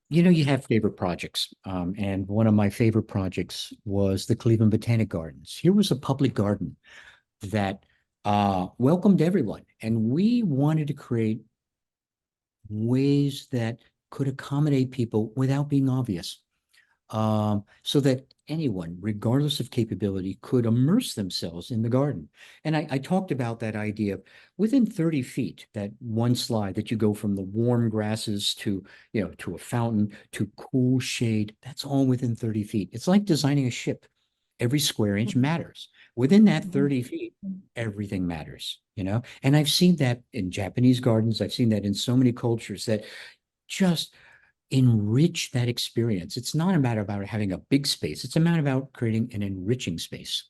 you have favorite projects, and one of my favorite projects was the Cleveland Botanic Gardens. Here was a public garden that welcomed everyone, and we wanted to create ways that could accommodate people without being obvious, so that anyone, regardless of capability, could immerse themselves in the garden. And I talked about that idea of within 30 feet, that one slide that you go from the warm grasses to a fountain to cool shade. That's all within 30 feet. It's like designing a ship. Every square inch matters. Within that 30 feet, everything matters, And I've seen that in Japanese gardens. I've seen that in so many cultures that just enrich that experience. It's not a matter about having a big space. It's a matter about creating an enriching space.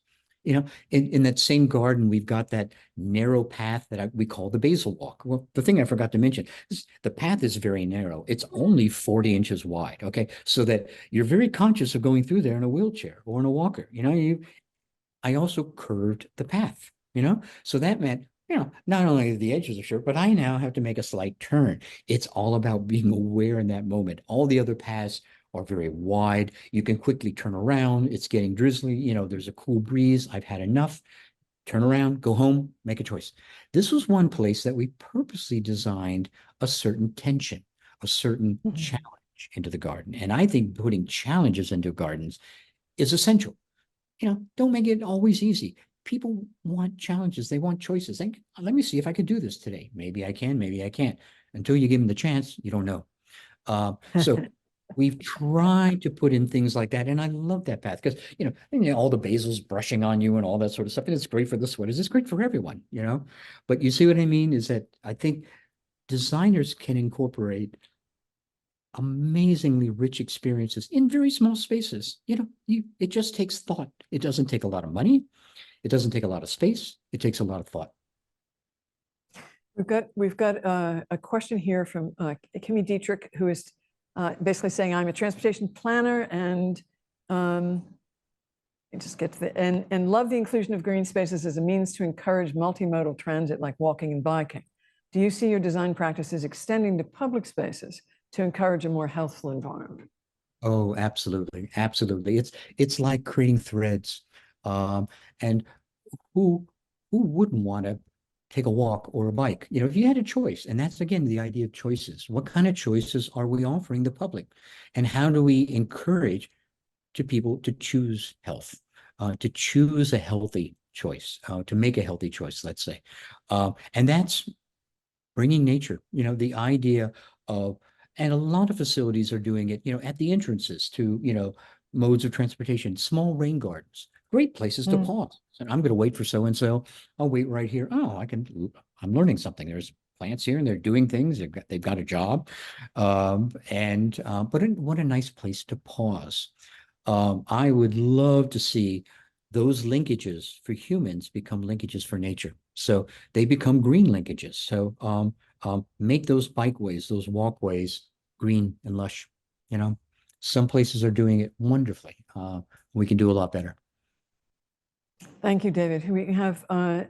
In that same garden, we've got that narrow path that we call the basil walk. Well, the thing I forgot to mention is the path is very narrow. It's only 40 inches wide. Okay. So that you're very conscious of going through there in a wheelchair or in a walker. I also curved the path, so that meant, not only the edges are short, but I now have to make a slight turn. It's all about being aware in that moment. All the other paths are very wide. You can quickly turn around. It's getting drizzly. There's a cool breeze. I've had enough. Turn around, go home, make a choice. This was one place that we purposely designed a certain tension, a certain challenge into the garden. And I think putting challenges into gardens is essential. Don't make it always easy. People want challenges. They want choices. Let me see if I could do this today. Maybe I can, maybe I can't. Until you give them the chance, you don't know. So we've tried to put in things like that. And I love that path because, all the basil's brushing on you and all that sort of stuff. And it's great for the sweaters. It's great for everyone, But you see what I mean is that I think designers can incorporate amazingly rich experiences in very small spaces. It just takes thought. It doesn't take a lot of money. It doesn't take a lot of space. It takes a lot of thought. We've got a question here from Kimmy Dietrich, who is basically saying, I'm a transportation planner and just get to the and love the inclusion of green spaces as a means to encourage multimodal transit like walking and biking. Do you see your design practices extending to public spaces to encourage a more healthful environment? Oh, absolutely. Absolutely. It's like creating threads. And who who wouldn't want to take a walk or a bike? You know, if you had a choice, and that's again the idea of choices. What kind of choices are we offering the public? And how do we encourage to people to choose health, to choose a healthy choice, to make a healthy choice, let's say. And that's bringing nature, you know, the idea of, and a lot of facilities are doing it, you know, at the entrances to, you know, modes of transportation, small rain gardens, great places to pause. And I'm going to wait for so-and-so. I'll wait right here. Oh, I'm learning something. There's plants here and they're doing things. They've got a job. What a nice place to pause. I would love to see those linkages for humans become linkages for nature. So they become green linkages. So make those bikeways, those walkways green and lush. You know, some places are doing it wonderfully. We can do a lot better. Thank you, David. We have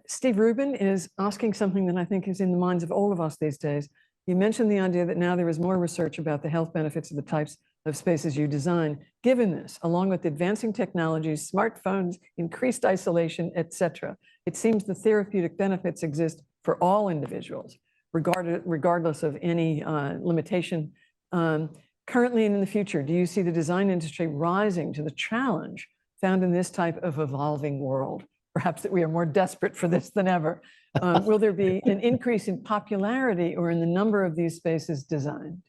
Steve Rubin is asking something that I think is in the minds of all of us these days. You mentioned the idea that now there is more research about the health benefits of the types of spaces you design. Given this, along with advancing technologies, smartphones, increased isolation, etc., it seems the therapeutic benefits exist for all individuals, regardless of any limitation. Currently and in the future, do you see the design industry rising to the challenge found in this type of evolving world? Perhaps that we are more desperate for this than ever. Will there be an increase in popularity or in the number of these spaces designed?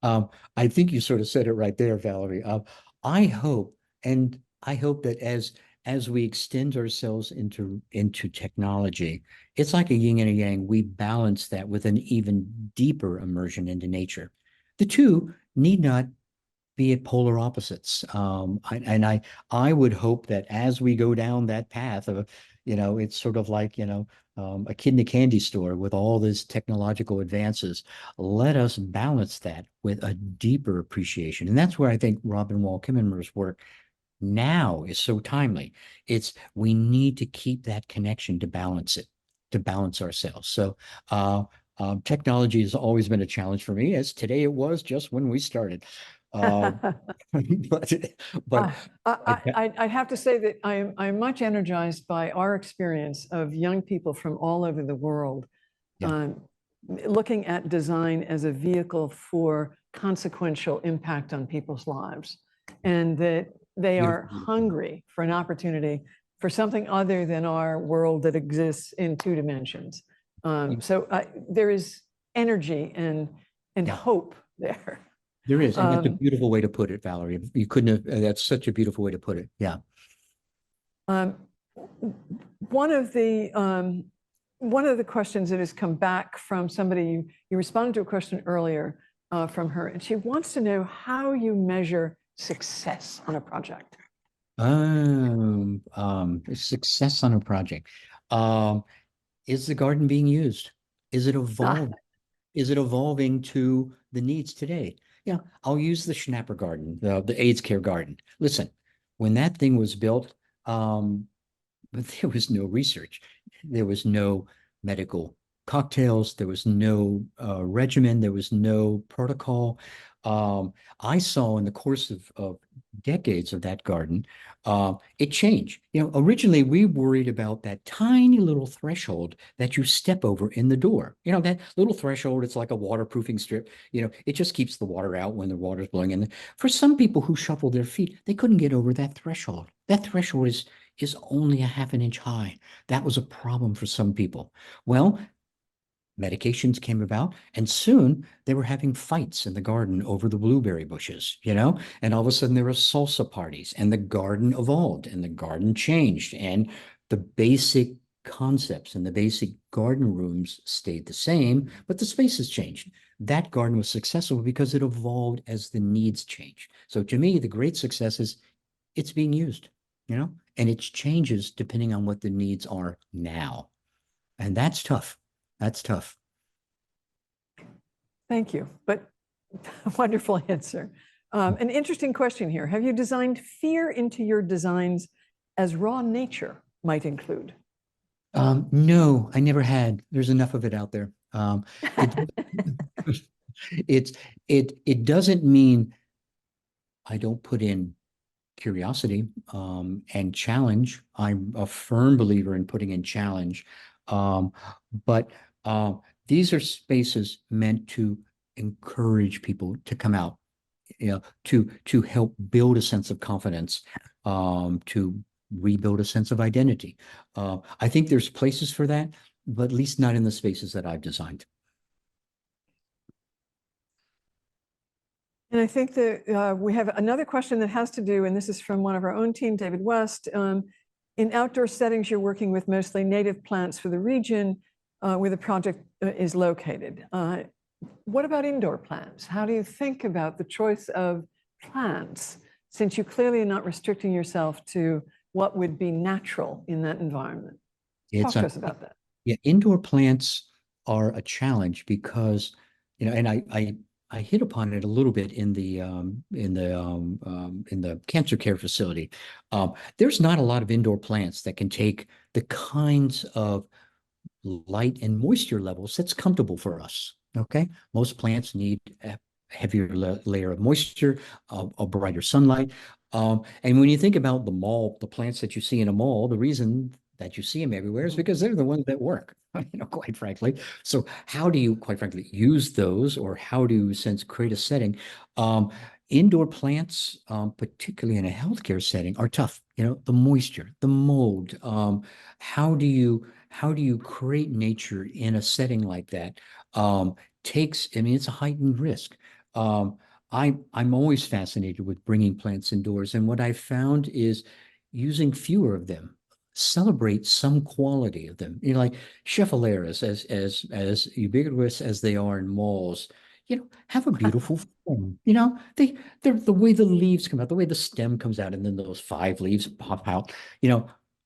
I think you sort of said it right there, Valerie. I hope, and I hope that as we extend ourselves into technology, it's like a yin and a yang. We balance that with an even deeper immersion into nature. The two need not be at polar opposites. I would hope that as we go down that path of, you know, it's sort of like, you know, a kid in a candy store with all these technological advances. Let us balance that with a deeper appreciation. And that's where I think Robin Wall Kimmerer's work now is so timely. We need to keep that connection to balance it, to balance ourselves. So technology has always been a challenge for me, as today it was just when we started. Uh, but but I have to say that I'm much energized by our experience of young people from all over the world yeah, looking at design as a vehicle for consequential impact on people's lives, and that they are hungry for an opportunity for something other than our world that exists in two dimensions. So there is energy and yeah, hope there. there is, and that's a beautiful way to put it, Valerie. You couldn't have. That's such a beautiful way to put it. Yeah. Um, one of the questions that has come back from somebody, you responded to a question earlier from her, and she wants to know how you measure success on a project. Success on a project. Is the garden being used? Is it evolving? Is it evolving to the needs today? Yeah, I'll use the Schnapper garden, the AIDS care garden. Listen, when that thing was built, but there was no research. There was no medical cocktails. There was no regimen. There was no protocol. I saw in the course of decades of that garden, it changed. You know, originally we worried about that tiny little threshold that you step over in the door. You know, that little threshold, it's like a waterproofing strip. You know, it just keeps the water out when the water's blowing in. For some people who shuffle their feet, they couldn't get over that threshold. That threshold is only a half an inch high. That was a problem for some people. Well, medications came about, and soon they were having fights in the garden over the blueberry bushes, you know, and all of a sudden there were salsa parties, and the garden evolved, and the garden changed, and the basic concepts and the basic garden rooms stayed the same, but the spaces changed. That garden was successful because it evolved as the needs changed. So to me, the great success is it's being used, you know, and it changes depending on what the needs are now. And that's tough. That's tough. Thank you, but wonderful answer. An interesting question here. Have you designed fear into your designs as raw nature might include? No, I never had. There's enough of it out there. It, it doesn't mean I don't put in curiosity and challenge. I'm a firm believer in putting in challenge. Um, but these are spaces meant to encourage people to come out, to help build a sense of confidence, to rebuild a sense of identity. I think there's places for that, but at least not in the spaces that I've designed. And I think that we have another question that has to do, and this is from one of our own team, David West. In outdoor settings, you're working with mostly native plants for the region where the project is located. What about indoor plants? How do you think about the choice of plants, since you clearly are not restricting yourself to what would be natural in that environment? Talk to us about that. Yeah, indoor plants are a challenge because, and I hit upon it a little bit in the cancer care facility. There's not a lot of indoor plants that can take the kinds of light and moisture levels that's comfortable for us. Okay, most plants need a heavier layer of moisture, a brighter sunlight. And when you think about the mall, the plants that you see in a mall, the reason that you see them everywhere is because they're the ones that work, quite frankly. So how do you, quite frankly, use those, or how do you, since, create a setting? Indoor plants, particularly in a healthcare setting, are tough. The moisture, the mold. How do you create nature in a setting like that? It's a heightened risk. I'm always fascinated with bringing plants indoors, and what I found is using fewer of them. Celebrate some quality of them. Like Scheffeleras, as ubiquitous as they are in malls, have a beautiful form. They're the way the leaves come out, the way the stem comes out, and then those 5 leaves pop out.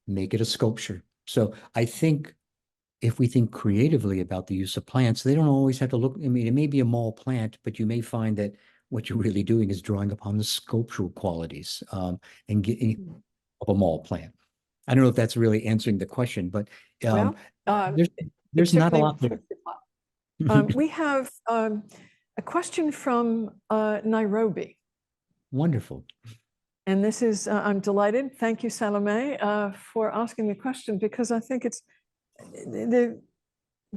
Make it a sculpture. So I think if we think creatively about the use of plants, they don't always have to look. I mean, it may be a mall plant, but you may find that what you're really doing is drawing upon the sculptural qualities and getting of a mall plant. I don't know if that's really answering the question, but Well, there's not a lot there. We have a question from Nairobi. Wonderful. And this is, I'm delighted. Thank you, Salome, for asking the question, because I think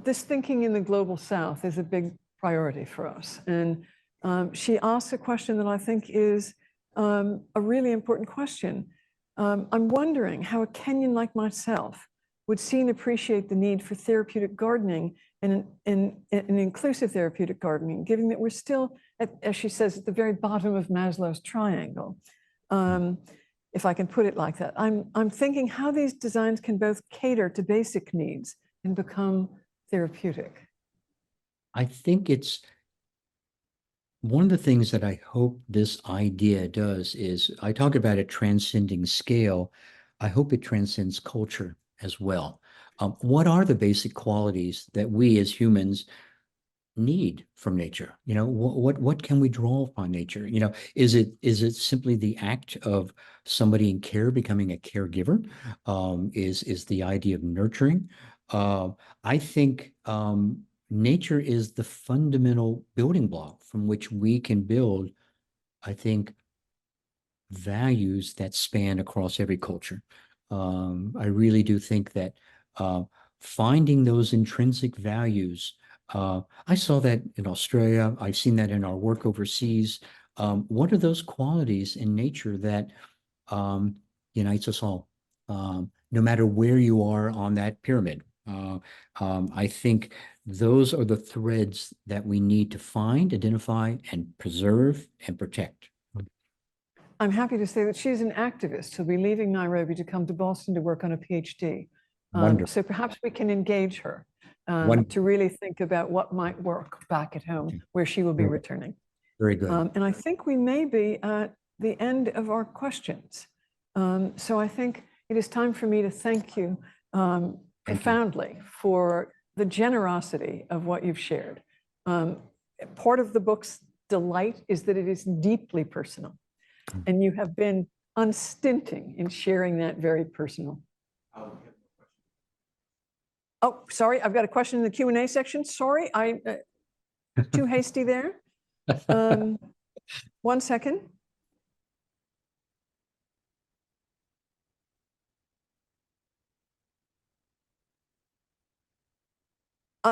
this thinking in the global South is a big priority for us. And she asks a question that I think is a really important question. I'm wondering how a Kenyan like myself would see and appreciate the need for therapeutic gardening and an inclusive therapeutic gardening, given that we're still, as she says, at the very bottom of Maslow's triangle. If I can put it like that. I'm thinking how these designs can both cater to basic needs and become therapeutic. I think it's one of the things that I hope this idea does is, I talk about it transcending scale. I hope it transcends culture as well. What are the basic qualities that we as humans need from nature? What can we draw upon nature? Is it simply the act of somebody in care becoming a caregiver? Is the idea of nurturing? I think nature is the fundamental building block from which we can build, I think, values that span across every culture. I really do think that finding those intrinsic values, I saw that in Australia. I've seen that in our work overseas. What are those qualities in nature that unites us all, no matter where you are on that pyramid? I think those are the threads that we need to find, identify, and preserve and protect. I'm happy to say that she's an activist who'll be leaving Nairobi to come to Boston to work on a PhD. So perhaps we can engage her to really think about what might work back at home where she will be returning. Very good. And I think we may be at the end of our questions. So I think it is time for me to thank you profoundly for the generosity of what you've shared. part of the book's delight is that it is deeply personal. And you have been unstinting in sharing that very personal. Oh, sorry, I've got a question in the Q&A section. Sorry, I too hasty there. 1 second.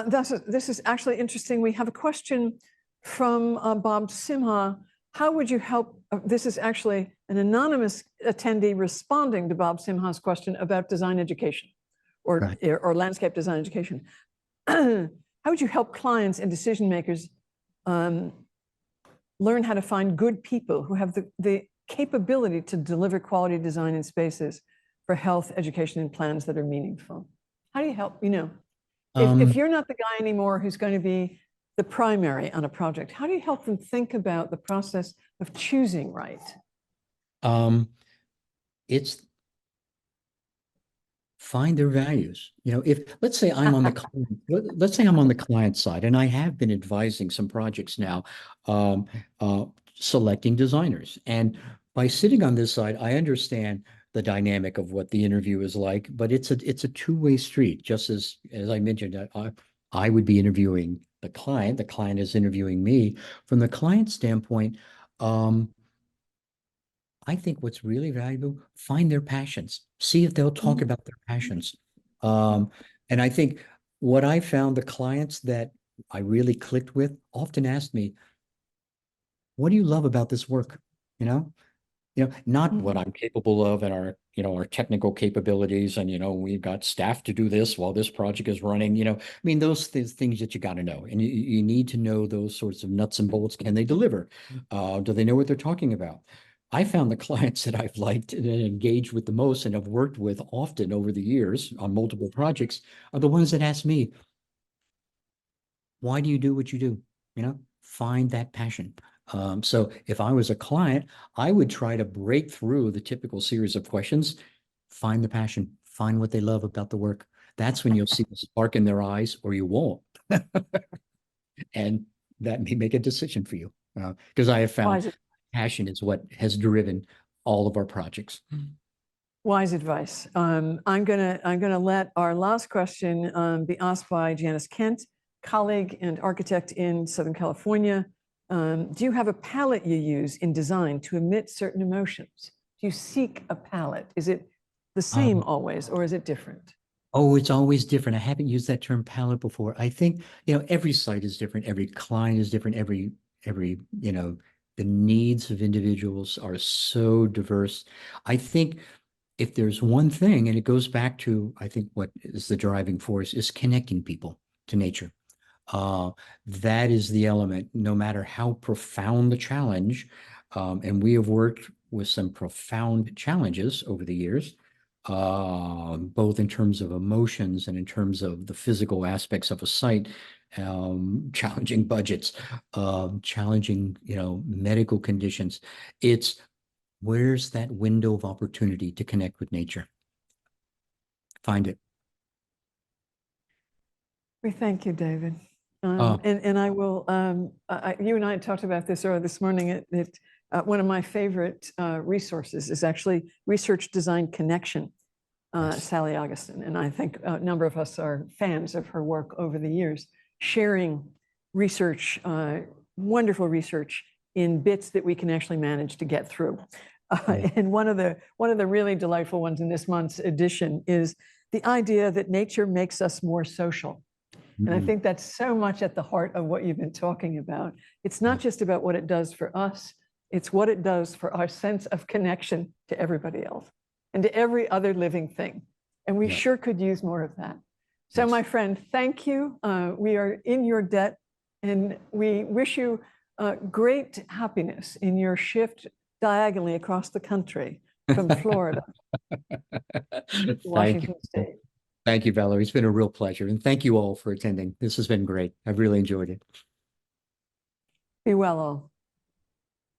This is actually interesting. We have a question from Bob Simha. How would you help? This is actually an anonymous attendee responding to Bob Simha's question about design education or landscape design education. How would you help clients and decision makers learn how to find good people who have the capability to deliver quality design in spaces for health, education, and plans that are meaningful? How do you help, if you're not the guy anymore who's going to be the primary on a project, how do you help them think about the process of choosing right? It's find their values. If let's say I'm on the client, let's say I'm on the client side, and I have been advising some projects now, selecting designers. And by sitting on this side, I understand the dynamic of what the interview is like, but it's a two-way street. Just as I mentioned, I would be interviewing the client is interviewing me. From the client standpoint, I think what's really valuable, find their passions, see if they'll talk about their passions. And I think what I found, the clients that I really clicked with often asked me, what do you love about this work? Not what I'm capable of and our technical capabilities, and we've got staff to do this while this project is running. Those things that you got to know, and you need to know those sorts of nuts and bolts. Can they deliver? Do they know what they're talking about? I found the clients that I've liked and engaged with the most and have worked with often over the years on multiple projects are the ones that ask me, why do you do what you do? Find that passion. So if I was a client, I would try to break through the typical series of questions, find the passion, find what they love about the work. That's when you'll see the spark in their eyes, or you won't. And that may make a decision for you. Because I have found passion is what has driven all of our projects. Wise advice. I'm gonna let our last question be asked by Janice Kent, colleague and architect in Southern California. Do you have a palette you use in design to emit certain emotions? Do you seek a palette? Is it the same always, or is it different? Oh, it's always different. I haven't used that term palette before. I think, every site is different. Every client is different. Every, the needs of individuals are so diverse. I think if there's one thing, and it goes back to, I think what is the driving force, is connecting people to nature. That is the element, no matter how profound the challenge. And we have worked with some profound challenges over the years, both in terms of emotions and in terms of the physical aspects of a site, challenging budgets, challenging, medical conditions. It's where's that window of opportunity to connect with nature? Find it. We thank you, David. And I will, you and I talked about this earlier this morning, one of my favorite resources is actually Research Design Connection, yes. Sally Augustin. And I think a number of us are fans of her work over the years, sharing research, wonderful research in bits that we can actually manage to get through. And one of the really delightful ones in this month's edition is the idea that nature makes us more social. And I think that's so much at the heart of what you've been talking about. It's not just about what it does for us, it's what it does for our sense of connection to everybody else and to every other living thing. And we sure could use more of that. So my friend, thank you. We are in your debt, and we wish you great happiness in your shift diagonally across the country from Florida to Washington State. Thank you, Valerie. It's been a real pleasure. And thank you all for attending. This has been great. I've really enjoyed it. Be well all.